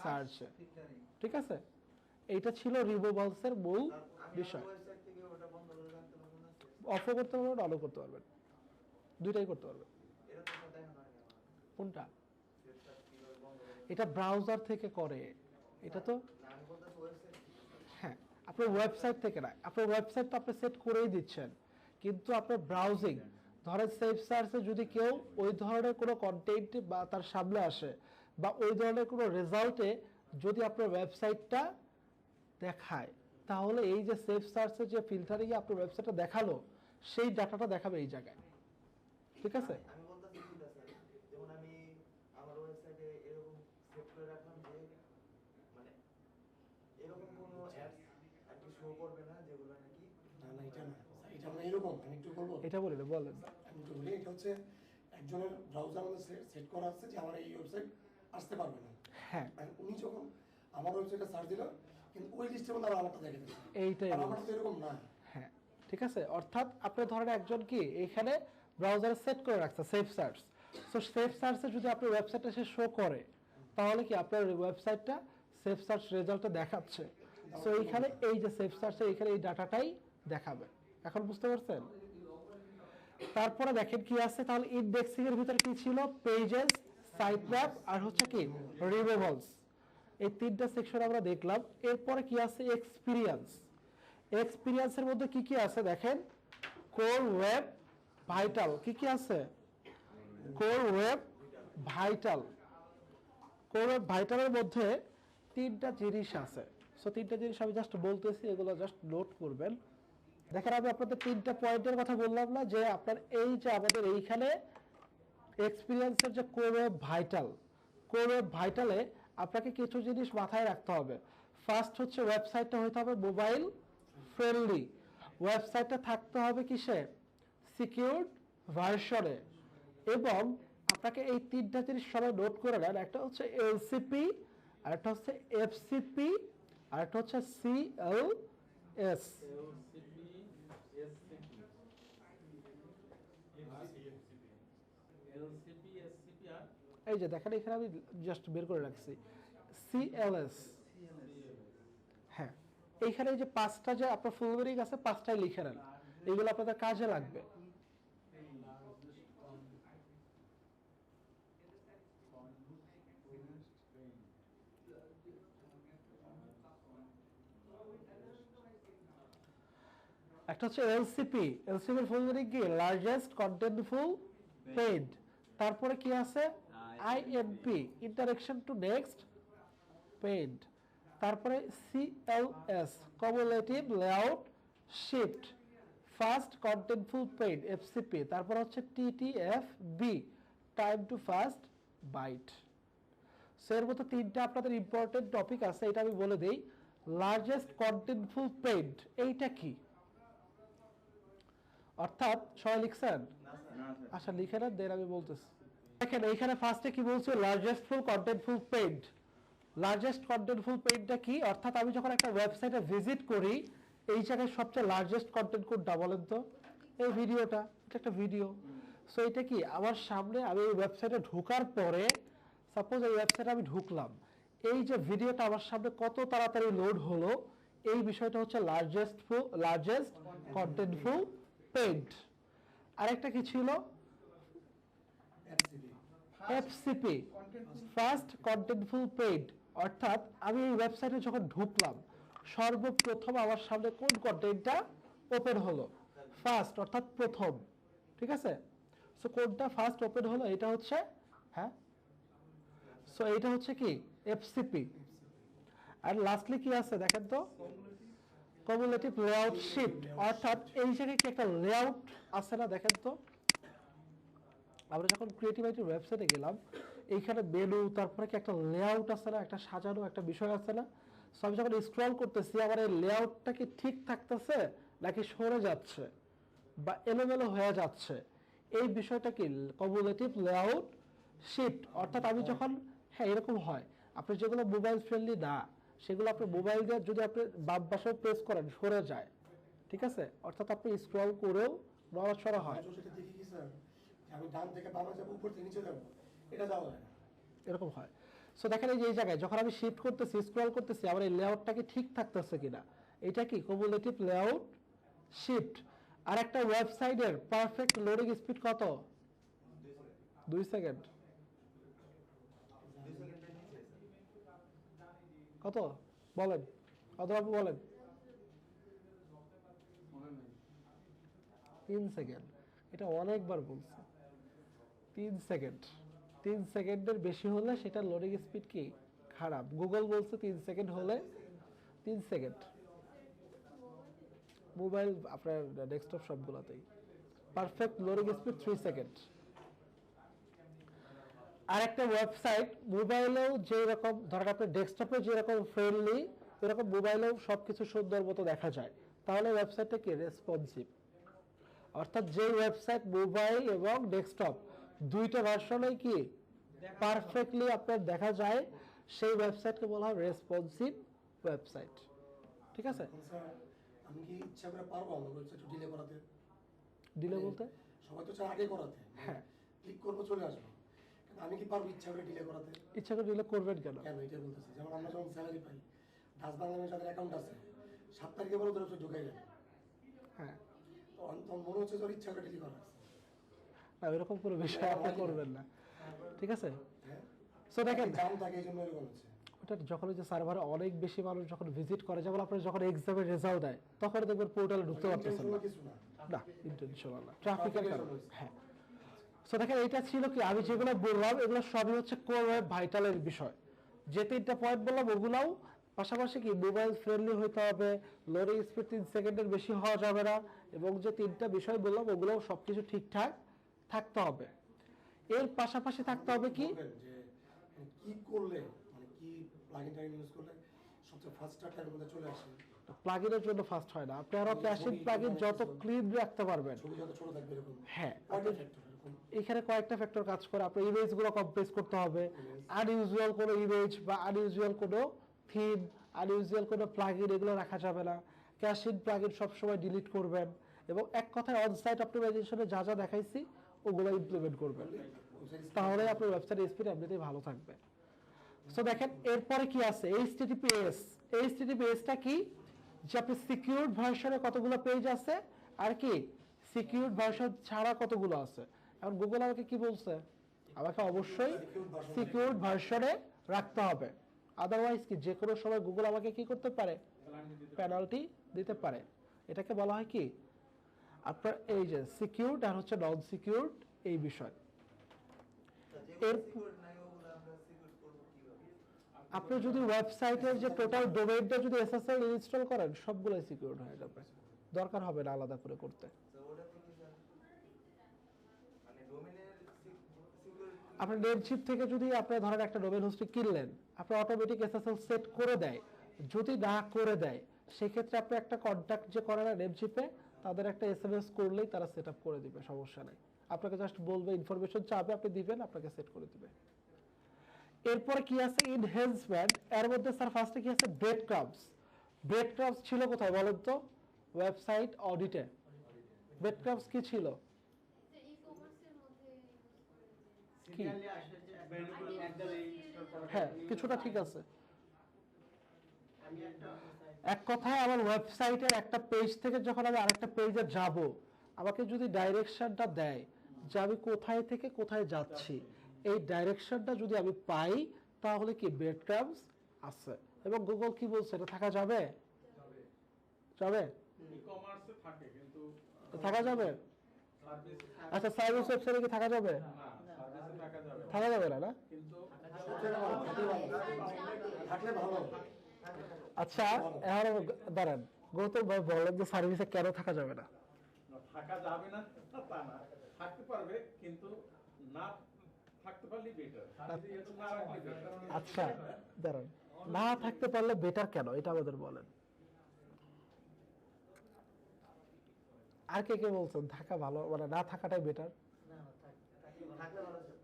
সার্চে,
ফিল্টারিং।
ঠিক আছে? এইটা ছিল রিমুভালসের মূল বিষয়।
ওয়েবসাইট থেকে ওটা বন্ধ করে রাখতে পারবো না?
অফও করতে পারবেন, অনও করতে পারবেন, দুইটাই করতে পারবেন।
এটা তো দেখানো হয় না আমার।
কোনটা?
সেটা কিভাবে বন্ধ করব?
এটা ব্রাউজার থেকে করে, এটা তো
না, আমি বলতেছি ওয়েবসাইট।
হ্যাঁ আপনার ওয়েবসাইট থেকে না, আপনার ওয়েবসাইট তো আপনি সেট করেই দিচ্ছেন, কিন্তু আপনার ব্রাউজিং ধরেন সেভ সার্চে যদি কেউ ওই ধরনের কোনো কন্টেন্ট বা তার সামনে আসে বা ওই ধরনের কোনো রেজাল্টে যদি আপনার ওয়েবসাইটটা দেখায়, তাহলে এই যে সেভ সার্চে যে ফিল্টারিং এ আপনার ওয়েবসাইটটা দেখালো সেই ডাটাটা দেখাবে এই জায়গায়, ঠিক আছে?
আমি বলতেছি ঠিক আছে, যেমন আমি আমার ওয়েবসাইটে এরকম সেট করে রাখলাম যে মানে এরকম কোনো অ্যাডস আর কি শো করবে না যেগুলো নাকি
না না এটা না, এটা আমরা এরকম আমি একটু বলবো,
এটা বলেন বলেন।
আমি একটু বলি, এটা হচ্ছে একজনের ব্রাউজার মধ্যে সেট করা আছে যে আমার এই ওয়েবসাইট আসতে পারবে না।
হ্যাঁ
মানে উনি যখন আমার ওয়েবসাইটে সার্চ দিল কিন্তু ওই লিস্টের মধ্যে আমারটা দেখে দিচ্ছে,
এইটাই
আর
বলছি।
আমারটা তো এরকম না।
হ্যাঁ ঠিক আছে, অর্থাৎ আপনি ধরেন একজন কি এখানে ব্রাউজারে সেট করে রাখছে সেভ সার্চ, সো সেভ সার্চে যদি আপনার ওয়েবসাইটটা সে শো করে তাহলে কি আপনার ওয়েবসাইটটা সেভ সার্চ রেজাল্টে দেখাচ্ছে, সো এইখানে এই যে সেভ সার্চে এইখানে এই ডাটাটাই দেখাবে। এখন বুঝতে পারছেন? তারপরে দেখেন কি আছে, তাহলে ইনডেক্সিং এর ভিতরে কি ছিল? পেজেস, সাইটম্যাপ আর হচ্ছে কি রিমুভালস, এই তিনটা সেকশন আমরা দেখলাম। এরপরে কি আছে? এক্সপিরিয়েন্স। এক্সপিরিয়েন্সের মধ্যে কি কি আছে দেখেন, কোর ওয়েব ভাইটাল। কি কি আছে? Core web vital. Core web ভাইটালের মধ্যে তিনটা জিনিস আছে, সো তিনটা জিনিস আমি জাস্ট বলতেছি, এগুলো জাস্ট নোট করবেন। দেখেন আমি আপনাদের তিনটা পয়েন্টের কথা বললাম না, যে আপনার এই যে আমাদের এইখানে এক্সপিরিয়েন্সের যে core web vital, core web ভাইটালে আপনাকে কিছু জিনিস মাথায় রাখতে হবে। ফার্স্ট হচ্ছে ওয়েবসাইটটা হতে হবে মোবাইল ফ্রেন্ডলি, ওয়েবসাইটটা থাকতে হবে কিসে? সিকিউরড ভার্সনে। এবং আপনাকে এই তিনটা জিনিস সবাই নোট করে নেন, একটা হচ্ছে এলসিপি, আরেকটা হচ্ছে এফসিপি, আরেকটা হচ্ছে সিএলএস। এই যে দেখেন এখানে আমি জাস্ট বের করে রাখছি সিএলএস। হ্যাঁ এইখানে এই যে পাঁচটা যে আপনার ফুল মিনিং আছে, পাঁচটাই লিখে নেন, এইগুলো আপনাদের কাজে লাগবে। একটা হচ্ছে এলসিপি, এলসিপির ফুল মিনিং কি? Largest contentful page. তারপরে কি আছে? IMP, interaction to next page. তারপরে CLS, cumulative layout shift, fast contentful page, FCP. তারপর হচ্ছে TTFB, time to fast byte. So এর মতো তিনটা আপনাদের ইম্পর্টেন্ট টপিক আছে, এটা আমি বলে দেই। লার্জেস্ট কন্টেন্টফুল পেজ এইটা কি? অর্থাৎ সবাই লিখছেন? আচ্ছা লিখে নেন, দেন আমি বলতেছি। দেখেন এইখানে ফার্স্টে কি বলছে? লার্জেস্ট ফুল কন্টেন্টফুল পেজ। লার্জেস্ট কন্টেন্টফুল পেজটা কি? অর্থাৎ আমি যখন একটা ওয়েবসাইটে ভিজিট করি, এই জায়গায় সবচেয়ে লার্জেস্ট কন্টেন্ট কোনটা বলেন তো? এই ভিডিওটা, এটা একটা ভিডিও। সো এটা কি আমার সামনে, আমি এই ওয়েবসাইটে ঢোকার পরে সাপোজ এই ওয়েবসাইটে আমি ঢুকলাম, এই যে ভিডিওটা আমার সামনে কত তাড়াতাড়ি লোড হলো, এই বিষয়টা হচ্ছে লার্জেস্ট কন্টেন্টফুল পেজ। আরেকটা কি ছিল? FCP, first contentful page. অর্থাৎ আমি এই ওয়েবসাইটে যখন ঢুকলাম সর্বপ্রথম আমার সামনে কোন কন্টেন্টটা ওপেন হলো? ফার্স্ট, অর্থাৎ প্রথম, ঠিক আছে? সো কোনটা ফার্স্ট ওপেন হলো? এটা হচ্ছে, হ্যাঁ, সো এটা হচ্ছে কি? এফসিপি। আর লাস্টলি কি আছে দেখেন তো? কমিউলেটিভ লেআউট শিট, অর্থাৎ এই জায়গায় কি একটা লেআউট আছে না, দেখেন তো। আমরা যখন ক্রিয়েটিভিটির ওয়েবসাইটে গেলাম, এইখানে মেনু, তারপরে কি একটা লেআউট আছে না, একটা সাজানো একটা বিষয় আছে না। সো আমি যখন স্ক্রল করতেছি, আমার এই লেআউটটা কি ঠিক থাকতেছে নাকি সরে যাচ্ছে বা এলোমেলো হয়ে যাচ্ছে, এই বিষয়টা কি কমিউলেটিভ লেআউট শিট। অর্থাৎ আমি যখন, হ্যাঁ এরকম হয়, আপনি যেগুলো মোবাইল ফ্রেন্ডলি না সেগুলো আপনি মোবাইল দিয়ে যদি আপনি বাম পাশেও প্রেস করেন সরে যায়, ঠিক আছে। অর্থাৎ আপনি স্ক্রল করেও নড়াচড়া হয়,
যেটা দেখি কি স্যার, আমি ডান থেকে বামে যাবো, উপর থেকে নিচে যাবো, এটা যাওয়া যায় না।
এরকম হয়। সো দেখেন এই যে এই জায়গায় যখন আমি শিফট করতেছি, স্ক্রল করতেছি, আমার এই লেআউটটা কি ঠিক থাকতেছে কিনা, এটা কি কমিউলেটিভ লেআউট শিফট। আর একটা ওয়েবসাইটের পারফেক্ট লোডিং স্পিড কত? 2 সেকেন্ড। কত বলেন, কত বাবু বলেন? 3 সেকেন্ড। এটা অনেকবার বলছে 3 সেকেন্ড। 3 সেকেন্ডের বেশি হলে সেটা লোডিং স্পিড কি খারাপ। গুগল বলছে 3 সেকেন্ড হলে, 3 সেকেন্ড মোবাইল আপনার ডেস্কটপ সবগুলোতেই পারফেক্ট লোডিং স্পিড 3 সেকেন্ড। আর একটা ওয়েবসাইট মোবাইলেও যে রকম, ধরেন আপনার ডেস্কটপে যেরকম ফ্রেন্ডলি, এরকম মোবাইলেও সবকিছু সুন্দর মতো দেখা যায়, তাহলে ওয়েবসাইটটা কি রেসপন্সিভ। অর্থাৎ যে ওয়েবসাইট মোবাইল এবং ডেস্কটপ দুইটা ভার্সনেই কি পারফেক্টলি আপনার দেখা যায়, সেই ওয়েবসাইটকে বলা হয় রেসপন্সিভ ওয়েবসাইট, ঠিক আছে।
এখন স্যার আমি কি ইচ্ছা করে পারবো আমার ওয়েবসাইট ডিলে করাতে?
ডিলে বলতে
সবাই তো চায় আগে করাতে,
হ্যাঁ,
ক্লিক করবো চলে আসবো, কিন্তু আমি কি পারবো ইচ্ছা করে ডিলে করাতে?
ইচ্ছা করে ডিলে করবেন কেন?
কেন এটা বলতেছি, যেমন আমরা যখন স্যালারি পাই, ডাচ বাংলাদেশের যাদের অ্যাকাউন্ট আছে 7 তারিখে বলো তোর ঢুকাই যাবে,
হ্যাঁ,
তখন মনে হচ্ছে তোর ইচ্ছা করে ডিলে করা আছে।
না এরকম কোনো বিষয় আপনি করবেন না, ঠিক আছে।
হ্যাঁ,
সো দেখেন
জাম থাকে এই জন্য এরকম হচ্ছে।
ওটা যখন ওই যে সার্ভারে অনেক বেশি মানুষ যখন ভিজিট করে, যেমন আপনার যখন এক্সামের রেজাল্ট দেয় তখন দেখবেন পোর্টালে ঢুকতে পারতেছেন না,
কিছু না,
না ইন্টেনশনাল না, ট্রাফিকের কারণে। হ্যাঁ, সো দেখেন এটা ছিল কি, আমি যেগুলো বললাম এগুলো সবই হচ্ছে কোর ওয়েব ভাইটালের বিষয়। যে 3টা পয়েন্ট বললাম ওগুলাও, পাশাপাশি কি মোবাইল ফ্রেন্ডলি হতে হবে, লোডিং স্পিড 3 সেকেন্ডের বেশি হওয়া যাবে না, এবং যে 3টা বিষয় বললাম ওগুলোও সবকিছু ঠিকঠাক থাকতে হবে। এর পাশাপাশি থাকতে হবে কি,
বলবেন যে কি করলে, মানে কি প্লাগইন টাইম ইউজ করলে সবচেয়ে ফাস্ট টাইমের মধ্যে চলে আসে?
প্লাগইনের জন্য ফাস্ট হয় না, আপনি আরো প্যাসিভ প্লাগইন যত ক্লিন রাখতে পারবেন,
ছবি যত ছোট থাকবে এরকম,
হ্যাঁ,
কয়টা ফ্যাক্টর এরকম?
এখানে কয়েকটা ফ্যাক্টর কাজ করে। আপনার ইমেজগুলো কম্প্রেস করতে হবে, আনইউজুয়াল কোনো ইমেজ বা আনইউজুয়াল কোনো থিম, আনইউজুয়াল কোনো প্লাগইন এগুলো রাখা যাবে না। ক্যাশিং প্লাগইন সবসময় ডিলিট করবেন, এবং এক কথায় অনসাইট অপটিমাইজেশনে যা যা দেখাইছি ওগুলো ইমপ্লিমেন্ট করবেন, তাহলে আপনার ওয়েবসাইটের স্পিড এমনিতেই ভালো থাকবে। সো দেখেন এরপরে কি আছে, এইচটিটিপিএস। এইচটিটিপিএসটা কি, যে আপনি সিকিউরড ভার্সনে কতগুলো পেজ আছে আর কি সিকিউরড ভার্সন ছাড়া কতগুলো আছে। এখন গুগল আমাকে কি বলছে, আমাকে অবশ্যই সিকিউরড ভার্সনে রাখতে হবে, আদারওয়াইজ কি যে কোনো সময় গুগল আমাকে কি করতে পারে, পেনাল্টি দিতে পারে। এটাকে বলা হয় কি আপনার এই যে সিকিউরড আর হচ্ছে নন সিকিউরড এই বিষয়। এর আপনি যদি ওয়েবসাইটের যে টোটাল ডোমেইনটা যদি এসএসএল ইনস্টল করেন সবগুলো সিকিউরড হয়ে যাবে, দরকার হবে না আলাদা করে করতে। আপনার নেমচিপ থেকে যদি আপনি ধরেন একটা ডোমেইন হোস্টিং কিনলেন, আপনি অটোমেটিক এসএসএল সেট করে দেয়, যদি না করে দেয় সেক্ষেত্রে আপনি একটা কন্ট্যাক্ট যে করে না নেমচিপে, তাদের একটা এসএমএস করলেই তারা সেট আপ করে দিবে, সমস্যা নেই। আপনাকে জাস্ট বলবে, ইনফরমেশন চাবে, আপনি দিবেন, আপনাকে সেট করে দিবে। এরপরে কি আছে, এনহ্যান্সমেন্ট। এর মধ্যে স্যার ফার্স্টে কি আছে, ব্রেড ক্রাম্বস। ব্রেড ক্রাম্বস ছিল কোথায় বলেন তো, ওয়েবসাইট অডিটে। ব্রেড ক্রাম্বস কি ছিল,
ই-কমার্সের মধ্যে
কি?
সিরিয়ালি আসে যে
হ্যাঁ কিছুটা ঠিক আছে।
আমি একটা
এক কথায় আমার ওয়েবসাইটের একটা পেজ থেকে যখন আমি আরেকটা পেজে যাব, আমাকে যদি ডাইরেকশনটা দেয় যে আমি কোথায় থেকে কোথায় যাচ্ছি, এই ডাইরেকশনটা যদি আমি পাই তাহলে কি ব্রেড ক্রাম্বস আছে। এবং গুগল কি বলছে, এটা থাকা যাবে, যাবে,
ই-কমার্সে থাকে কিন্তু
থাকা যাবে।
সার্ভিসে
আচ্ছা সার্ভিস ওয়েবসাইটে কি থাকা যাবে,
না, সার্ভিসে থাকা যাবে না।
থাকা যাবে না, না?
কিন্তু
থাকলে ভালো।
আচ্ছা এখন দাঁড়ান, গৌতম ভাই বলেন যে সার্ভিসে কেন থাকা যাবে না?
থাকা যাবে না তা না, থাকতে পারবে, কিন্তু না থাকতে পারলে বেটার, না রাখলে better।
আচ্ছা দাঁড়ান, না থাকতে পারলে বেটার কেন এটা আমাদের বলেন। আর কে কে বলছেন থাকা ভালো, মানে না থাকাটাই বেটার?
থাকলে ভালো ছিল।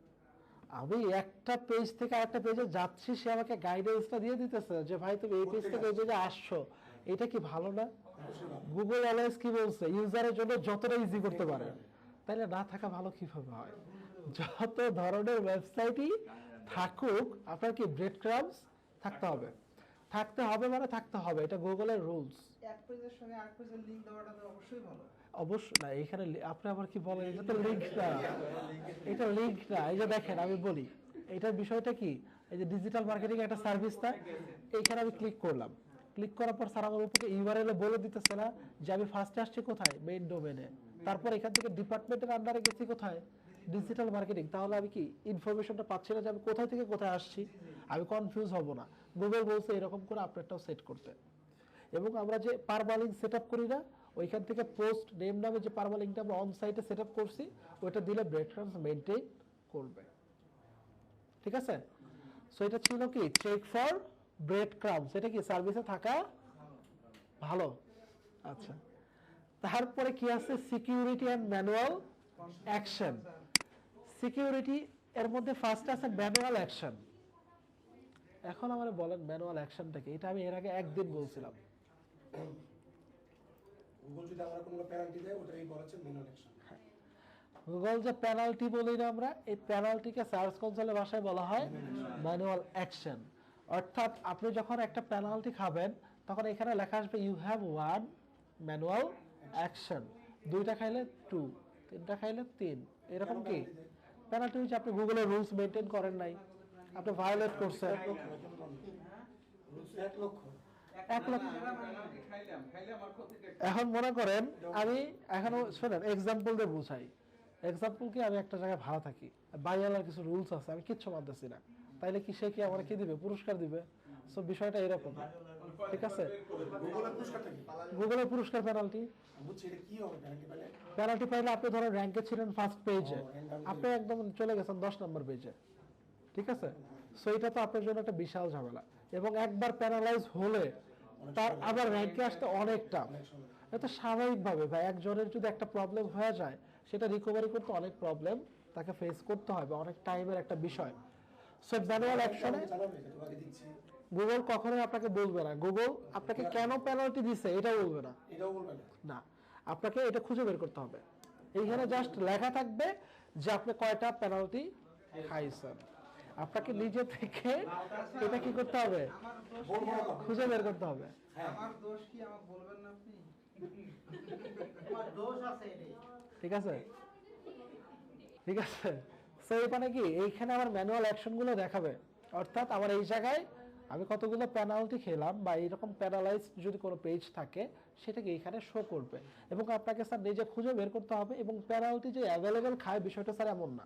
আমি একটা পেজ থেকে আরেকটা পেজে যাচ্ছি, সে আমাকে গাইডেন্সটা দিয়ে দিতেছে যে ভাই তুমি এই পেজ থেকে এই পেজে আসছো, এটা কি ভালো না? গুগল অলওয়েজ কি বলছে, ইউজারের জন্য যতটা ইজি করতে পারে, তাইলে না থাকা ভালো কিভাবে হয়? যত ধরনের ওয়েবসাইটই থাকুক, আপনার কি ব্রেড ক্রাম্বস থাকতে হবে, থাকতে হবে মানে থাকতে হবে, এটা গুগলের রুলস।
এক পেজের সঙ্গে আরেক পেজের লিংক দেওয়াটা তো অবশ্যই ভালো।
অবশ্যই না, এখানে আপনি আবার কি বলেন, এটা তো লিঙ্ক না, এটা লিঙ্ক না। এই যে দেখেন আমি বলি, এটার বিষয়টা কি, এই যে ডিজিটাল মার্কেটিং একটা সার্ভিস না, এইখানে আমি ক্লিক করলাম, ক্লিক করার পর স্যার আমার উপরে ইউআরএল বলে দিতেছে না যে আমি ফার্স্টে আসছি কোথায়, মেইন ডোমেনে, তারপর এখান থেকে ডিপার্টমেন্টের আন্ডারে গেছি কোথায়, ডিজিটাল মার্কেটিং। তাহলে আমি কি ইনফরমেশনটা পাচ্ছি না যে আমি কোথায় থেকে কোথায় আসছি, আমি কনফিউজ হব না। গুগল বলছে এরকম করে আপনারটাও সেট করতে। এবং আমরা যে পারমালিঙ্ক সেট আপ করি না, ওইখান থেকে পোস্ট নেম নামে যে পারমালিঙ্কটা আমরা অন সাইটে সেট আপ করছি, ওইটা দিলে ব্রেড ক্রাম্বস মেইনটেইন করবে। ঠিক আছে? সো এটা ছিল কি চেক ফর ব্রেড ক্রাম্বস, এটা কি সার্ভিসে থাকা ভালো। আচ্ছা, তারপরে কি আছে, security and manual action. Security এর মধ্যে ফার্স্ট আছে ম্যানুয়াল অ্যাকশন। এখন আমরা বলেন ম্যানুয়াল অ্যাকশনটা কি? এটা আমি এর আগে একদিন বলছিলাম।
গুগল যদি আমরা কোনো পেনাল্টি দেয় ওটাই বলা হচ্ছে ম্যানুয়াল অ্যাকশন।
গুগল যে পেনাল্টি বলি না আমরা, এই পেনাল্টিকে সার্চ কনসোলের ভাষায় বলা হয় ম্যানুয়াল অ্যাকশন। অর্থাৎ আপনি যখন একটা পেনাল্টি খাবেন, তখন এখানে লেখা আসবে you have one manual action, দুইটা খাইলে 2, তিনটা খাইলে 3, এরকম কি পেনাল্টি হচ্ছে আপনি গুগলের রুলস মেনটেন করেন নাই, আপনি ভায়োলেট করছেন।
1 লক্ষ
1 লক্ষ।
খাইলে আমার ক্ষতিটা কি?
এখন মনে করেন আমি এখনো শোনেন এক্সাম্পল দিয়ে বুঝাই। এক্সাম্পল কি, আমি একটা জায়গায় ভাড়া থাকি, বাইয়ালার কিছু রুলস আছে, আমি কিচ্ছু মানতেছি না, তাইলে কি সে কি আমার কি দিবে, পুরস্কার দিবে? সো বিষয়টা এরকম, ঠিক আছে?
গুগলের পুরস্কারটা কি?
গুগলের পুরস্কার পেনাল্টি,
বুঝছি, এটা কি হবে পেনাল্টি পেলে?
পেনাল্টি পাইলে আপনি ধরেন র্যাঙ্কে ছিলেন ফার্স্ট পেজে,
rank
আপনি একদম চলে গেছেন 10 নম্বর পেজে, ঠিক আছে? সো এটা তো আপনার জন্য একটা বিশাল ঝামেলা, এবং একবার প্যানালাইজ হলে তার আবার র্যাঙ্কে আসতে অনেকটা, এটা স্বাভাবিকভাবে ভাই, একজনের যদি একটা প্রবলেম হয়ে যায়, সেটা রিকভারি করতে অনেক প্রবলেম তাকে ফেস করতে হবে, অনেক টাইমের একটা বিষয়। সো ম্যানুয়াল অ্যাকশনে
জানাবে যে তোমাকে দিচ্ছি,
গুগল কখনোই আপনাকে বলবে না, গুগল আপনাকে কেন পেনাল্টি দিছে এটা বলবে না,
এটাও বলবে না।
না, আপনাকে এটা খুঁজে বের করতে হবে। এইখানে জাস্ট লেখা থাকবে যে আপনি কয়টা পেনাল্টি খাইছেন, আপনাকে নিজে থেকে এটা কি করতে হবে,
আমার দোষ কি
বলবো না তো।
খুঁজে বের করতে হবে।
আমার দোষ কি আমাকে বলবেন না আপনি?
তোমার দোষ আছে এটাই।
ঠিক আছে, ঠিক আছে। সো মানে কি এইখানে আমার ম্যানুয়াল অ্যাকশন গুলো দেখাবে, অর্থাৎ আমার এই জায়গায় আমি কতগুলো পেনাল্টি খেলাম বা এইরকম প্যারালাইজ যদি কোনো পেজ থাকে, সেটাকে এইখানে শো করবে, এবং আপনাকে স্যার নিজে খুঁজে বের করতে হবে। এবং পেনাল্টি যে অ্যাভেলেবেল খায় বিষয়টা স্যার এমন না,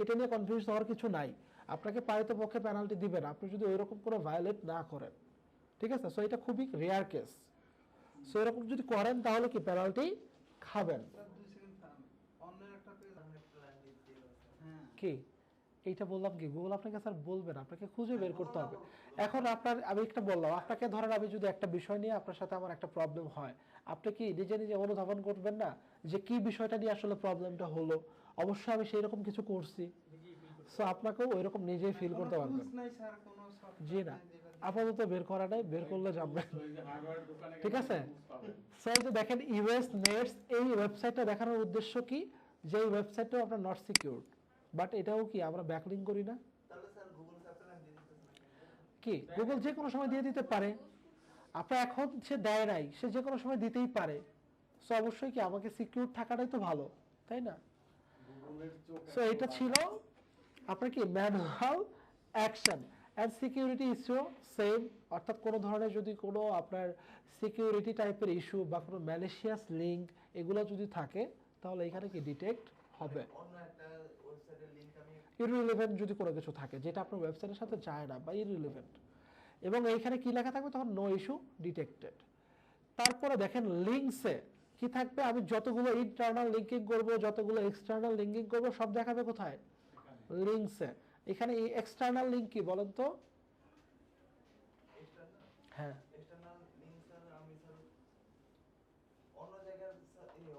এটা নিয়ে কনফিউজ হওয়ার কিছু নাই। আপনাকে পারিত পক্ষে পেনাল্টি দিবেন আপনি যদি ওইরকম কোনো ভায়োলেট না করেন, ঠিক আছে? সো এটা খুবই রেয়ার কেস। সো এরকম যদি করেন তাহলে কি পেনাল্টি খাবেন।
স্যার 2 সেকেন্ড থাম, অন্যের একটা পেজ হ্যাঁ
কি এইটা বললাম কি, গুগল আপনাকে স্যার বলবেন, আপনাকে খুঁজে বের করতে হবে। এখন আপনার আমি একটা বললাম, আপনাকে ধরেন আমি যদি একটা বিষয় নিয়ে আপনার সাথে আমার একটা প্রবলেম হয়, আপনি কি নিজে নিজে অনুধাবন করবেন না যে কি বিষয়টা নিয়ে আসলে প্রবলেমটা হলো? অবশ্যই আমি সেই রকম কিছু করছি, সো আপনাকেও ওইরকম নিজেই ফিল করতে পারবেন।
টুলস নাই স্যার, কোনো সফটওয়্যার
জি না, আপাতত বের করা নাই, বের করলে জানবেন,
ওই যে হার্ডওয়্যার দোকানে
ঠিক
গেলে
আছে?
tools পাবেন।
সো এই যে দেখেন ইউএস নেটস, এই ওয়েবসাইটটা দেখানোর উদ্দেশ্য কি, যে এই ওয়েবসাইটটাও আপনার নট সিকিউরড, বাট এটাও কি আমরা ব্যাকলিং করি না,
তাহলে স্যার গুগল চ্যাপ্টার দিয়ে দিতে
কি গুগল যে কোনো সময় দিয়ে দিতে পারে, আপনার এখন সে দেয় নাই, সে যে কোনো সময় দিতেই পারে। সো অবশ্যই কি আমাকে সিকিউর থাকাটাই তো ভালো, তাই না?
গুগলের চোখ
সো এটা ছিল আপনার কি manual action and security issue same, অর্থাৎ কোনো ধরনের যদি কোনো আপনার সিকিউরিটি টাইপের ইস্যু বা কোনো ম্যালিশিয়াস লিঙ্ক এগুলো যদি থাকে, তাহলে এখানে কি ডিটেক্ট হবে।
অন্য একটা ওয়েবসাইটের লিংক আমি
ইররিলেভেন্ট যদি কোনো কিছু থাকে যেটা আপনার ওয়েবসাইটের সাথে যায় না বা ইররিলেভেন্ট, এবং এইখানে কি লেখা থাকবে তখন নো ইস্যু ডিটেক্টেড। তারপরে দেখেন লিঙ্কসে কি থাকবে, আমি যতগুলো ইন্টারনাল লিঙ্কিং করব, যতগুলো এক্সটার্নাল লিঙ্কিং করব, সব দেখাবে কোথায়? লিঙ্কসে। এখানে এই এক্সটার্নাল লিঙ্ক কি বলেন তো? হ্যাঁ,
এক্সটার্নাল লিংক স্যার আমি স্যার অন্য জায়গার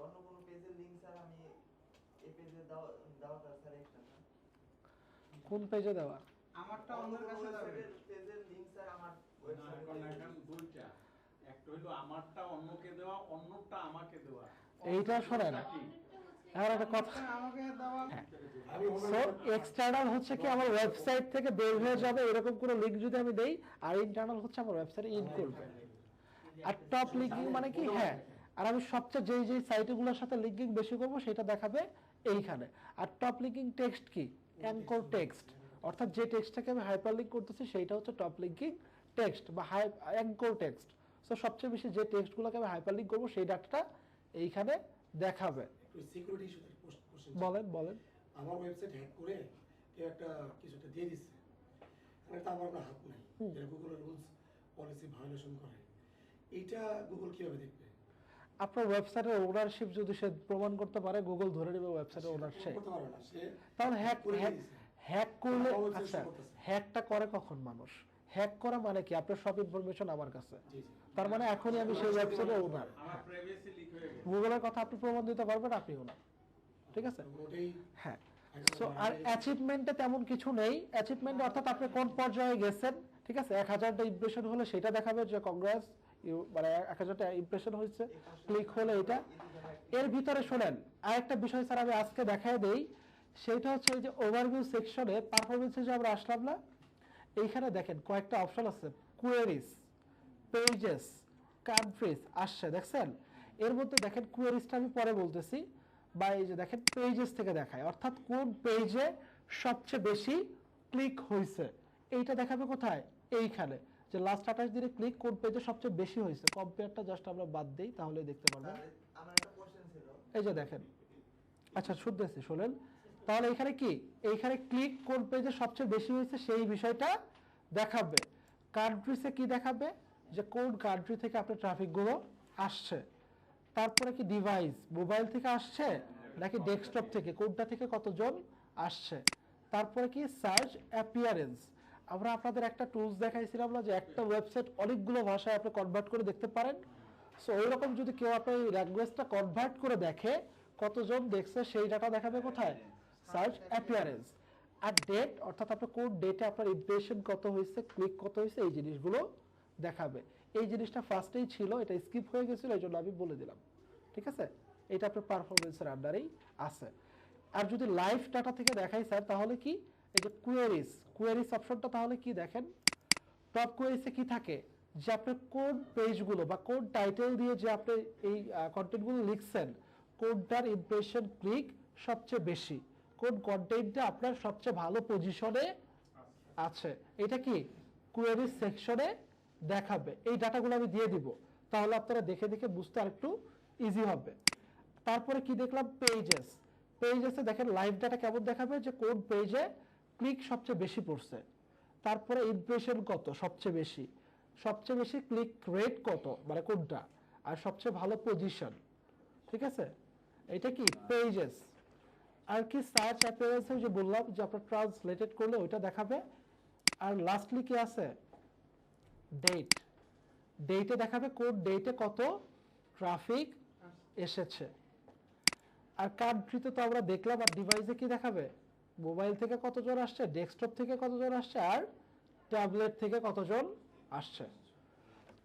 অন্য কোনো পেজের লিংক স্যার আমি এই পেজে দেওয়াটা স্যার এক্সটার্নাল।
কোন পেজে দেওয়া?
আমারটা অন্যের কাছে যাবে।
পেজের লিংক স্যার আমার
এখন দুইটা, একটা হলো আমারটা অন্যকে দেওয়া, অন্যটা আমাকে দেওয়া।
এইটা শোনেন, আর একটা কথা,
আমারটা আমাকে দেওয়া।
আমি
সো এক্সটার্নাল হচ্ছে কি আমার ওয়েবসাইট থেকে বের হয়ে যাবে এরকম কোনো লিংক যদি আমি দেই, আর ইন্টারনাল হচ্ছে আমার ওয়েবসাইটে ইন করবে। আর টপ লিঙ্কিং মানে কি, হ্যাঁ, আর আমি সবচেয়ে যেই সাইটগুলোর সাথে লিঙ্কিং বেশি করব সেটা দেখাবে এইখানে। আর টপ লিঙ্কিং টেক্সট কি? অ্যাঙ্কর টেক্সট, অর্থাৎ যে টেক্সটটাকে আমি হাইপার লিঙ্ক করতেছি সেইটা হচ্ছে টপ লিঙ্কিং টেক্সট বা অ্যাঙ্কর টেক্সট। সো সবচেয়ে বেশি যে টেক্সটগুলোকে আমি হাইপার লিঙ্ক করবো সেই ডাটাটা এইখানে দেখাবে।
একটু সিকিউরিটি ইস্যুতে কোশ্চেন।
বলেন বলেন।
আমার ওয়েবসাইট হ্যাক করে কেউ একটা কিছুটা দিয়ে দিচ্ছে, এটা আমার কোনো হাত নাই, এটা গুগলের রুলস পলিসি ভায়োলেশন করে, এইটা গুগল কিভাবে দেখবে?
আপনার ওয়েবসাইটের ওনারশিপ যদি সে প্রমাণ করতে পারে, গুগল ধরে নেবে ওয়েবসাইটের ওনারশিপ।
করতে পারবে না সে,
তাহলে হ্যাক
করে
হ্যাক
দিয়েছে।
হ্যাক করলে,
আমার website
আচ্ছা
show করতেছে।
হ্যাকটা করে কখন মানুষ? হ্যাক করা মানে কি? আপনার সব ইনফরমেশন আমার কাছে,
জি জি।
তার মানে এখনই আমি সেই ওয়েবসাইটের ওনার।
আমার প্রাইভেসি লিক হয়ে গেছে।
গুগলের কথা আপনি প্রমাণ দিতে পারবেন, আপনি ওনার, ঠিক আছে?
ওটাই
হ্যাঁ। সো আর অ্যাচিভমেন্টে তেমন কিছু নেই। অ্যাচিভমেন্ট অর্থাৎ আপনি কোন পর্যায়ে গেছেন, ঠিক আছে? 1000টা ইমপ্রেশন হলে সেটা দেখাবে যে কংগ্রেস, মানে 1000টা ইমপ্রেশন হয়েছে, ক্লিক হলে এটা। এর ভিতরে শোনেন আরেকটা বিষয় স্যার আমি আজকে দেখায় দেই, সেটা হচ্ছে এই যে ওভারভিউ সেকশনে পারফরমেন্সে যে আমরা আসলাম না, এইখানে দেখেন কয়েকটা অপশন আছে, কোয়েরিজ, পেজেস, কান্ট্রিজ আসছে, দেখছেন? এর মধ্যে দেখেন কোয়েরিজটা আমি পরে বলতেছি, বা এই যে দেখেন পেজেস থেকে দেখায়, অর্থাৎ কোন পেজে সবচেয়ে বেশি ক্লিক হয়েছে এইটা দেখাবে কোথায়? এইখানে, যে লাস্ট 28 দিনে ক্লিক কোন পেজে সবচেয়ে বেশি হয়েছে। কম্পেয়ারটা জাস্ট আমরা বাদ দেই, তাহলে দেখতে পারবেন।
আমার একটা কোশ্চেন ছিল।
এই যে দেখেন, আচ্ছা শুনতেছি, শোনেন। তাহলে এখানে কি, এইখানে ক্লিক কোন পেজে সবচেয়ে বেশি হয়েছে সেই বিষয়টা দেখাবে। কান্ট্রিজে কি দেখাবে, যে কোন কান্ট্রি থেকে আপনার ট্রাফিকগুলো আসছে। তারপরে কি ডিভাইস, মোবাইল থেকে আসছে নাকি ডেস্কটপ থেকে, কোনটা থেকে কতজন আসছে। তারপরে কি সার্চ অ্যাপিয়ারেন্স, আমরা আপনাদের একটা টুলস দেখাইছিলাম না, যে একটা ওয়েবসাইট অনেকগুলো ভাষায় আপনি কনভার্ট করে দেখতে পারেন। সো ওইরকম যদি কেউ আপনার এই ল্যাঙ্গুয়েজটা কনভার্ট করে দেখে, কতজন দেখছে সেই ডাটা দেখাবে কোথায়? Search appearance. আর ডেট, অর্থাৎ আপনার কোন ডেটে আপনার ইমপ্রেশন কত হয়েছে, ক্লিক কত হয়েছে, এই জিনিসগুলো দেখাবে। এই জিনিসটা ফার্স্টেই ছিল, এটা স্কিপ হয়ে গেছিল, এই জন্য আমি বলে দিলাম, ঠিক আছে? এটা আপনার পারফরমেন্সের আন্ডারেই আছে। আর যদি লাইভ ডাটা থেকে দেখাই স্যার, তাহলে কি, এই যে কোয়েরিজ অপশনটা, তাহলে কি দেখেন টপ কোয়েরিজে কি থাকে, যে আপনি কোন পেজগুলো বা কোন টাইটেল দিয়ে যে আপনি এই কন্টেন্টগুলো লিখছেন, কোনটার ইমপ্রেশন ক্লিক সবচেয়ে বেশি, কোন কন্টেন্টটা আপনার সবচেয়ে ভালো পজিশনে আছে, এটা কি কোয়েরিজ সেকশনে দেখাবে। এই ডাটাগুলো আমি দিয়ে দিব, তাহলে আপনারা দেখে দেখে বুঝতে আরেকটু ইজি হবে। তারপরে কি দেখলাম, পেজেসে দেখেন লাইভ ডাটা কেমন দেখাবে, যে কোন পেজে ক্লিক সবচেয়ে বেশি পড়ছে, তারপরে ইমপ্রেশন কত সবচেয়ে বেশি ক্লিক রেট কত, মানে কোনটা, আর সবচেয়ে ভালো পজিশন, ঠিক আছে? এটা কি পেজেস। আর কি সার্চ অ্যাপিয়ারেন্সে যে বললাম, যে আপনার ট্রান্সলেটেড করলে ওইটা দেখাবে। আর লাস্টলি কি আছে, ডেটে দেখাবে কোন ডেটে কত ট্রাফিক এসেছে। আর কান্ট্রিতে তো আমরা দেখলাম। আর ডিভাইসে কি দেখাবে, মোবাইল থেকে কতজন আসছে, ডেস্কটপ থেকে কতজন আসছে, আর ট্যাবলেট থেকে কতজন আসছে।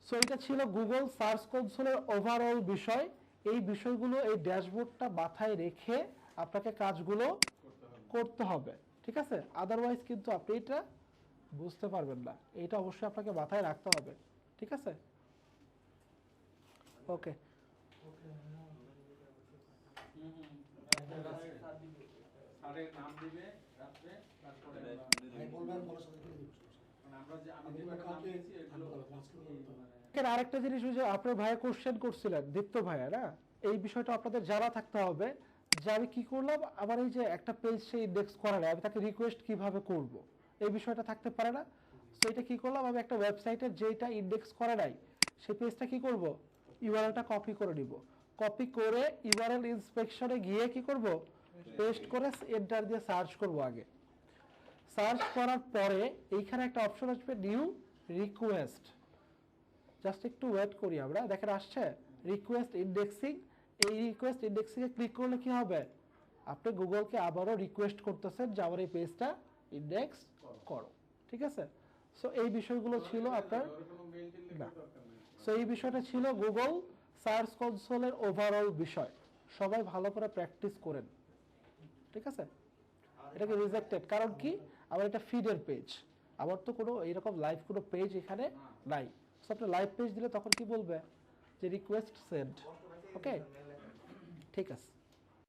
সো এটা ছিল গুগল সার্চ কনসোলের ওভারঅল বিষয়। এই বিষয়গুলো, এই ড্যাশবোর্ডটা মাথায় রেখে আপনাকে কাজগুলো করতে হবে, ঠিক আছে? আদারওয়াইজ কিন্তু আপনি এটা বুঝতে পারবেন না। এটা অবশ্যই আপনাকে মাথায় রাখতে হবে, ঠিক আছে? ওকে,
স্যারের নাম দিবে রাত্রে, তারপরে
আমি বলবেন, বলার সাথে করে দিব।
আমরা যে আমি
আমি
যে নাম
কালকে
দিয়েছি এগুলো
আজকে বলতে হবে।
এখানে আরেকটা জিনিস, ওই যে আপনার ভাইয়া কোশ্চেন করছিলেন, দীপ্ত ভাইয়া না, এই বিষয়টা আপনাদের জানা থাকতে হবে, যে আমি কি করলাম, আমার এই যে একটা পেজ সে ইন্ডেক্স করা নাই, আমি তাকে রিকোয়েস্ট কিভাবে করব, এই বিষয়টা থাকতে পারে না। সো এটা কি করলাম, আমি একটা ওয়েবসাইটের যেটা ইন্ডেক্স করা নাই সেই পেজটা কি করব, ইউআরএলটা কপি করে নিব, কপি করে ইউআরএল ইন্সপেকশনে গিয়ে কি করব, পেস্ট করে এন্টার দিয়ে সার্চ করব। আগে সার্চ করার পরে এইখানে একটা অপশন আসবে নিউ রিকোয়েস্ট, জাস্ট একটু ওয়েট করি আমরা, দেখেন আসছে রিকোয়েস্ট ইন্ডেক্সিং। এই রিকোয়েস্ট ইন্ডেক্সিং এ ক্লিক করলে কি হবে, আপনি গুগলকে আবারও রিকোয়েস্ট করতেছেন যে আমার এই পেজটা ইন্ডেক্স করো, ঠিক আছে। সো এই বিষয়গুলো ছিল আপনার, না সো এই বিষয়টা ছিল গুগল সার্চ কনসোলের ওভারঅল বিষয়। সবাই ভালো করে প্র্যাকটিস করেন, ঠিক আছে। এটাকে রিজেক্টেড, কারণ কি আমার এটা ফিডের পেজ, আমার তো কোনো এইরকম লাইভ কোনো পেজ এখানে নাই। সো আপনি লাইভ পেজ দিলে তখন কি বলবে যে রিকোয়েস্ট সেন্ড, ওকে, ঠিক আছে।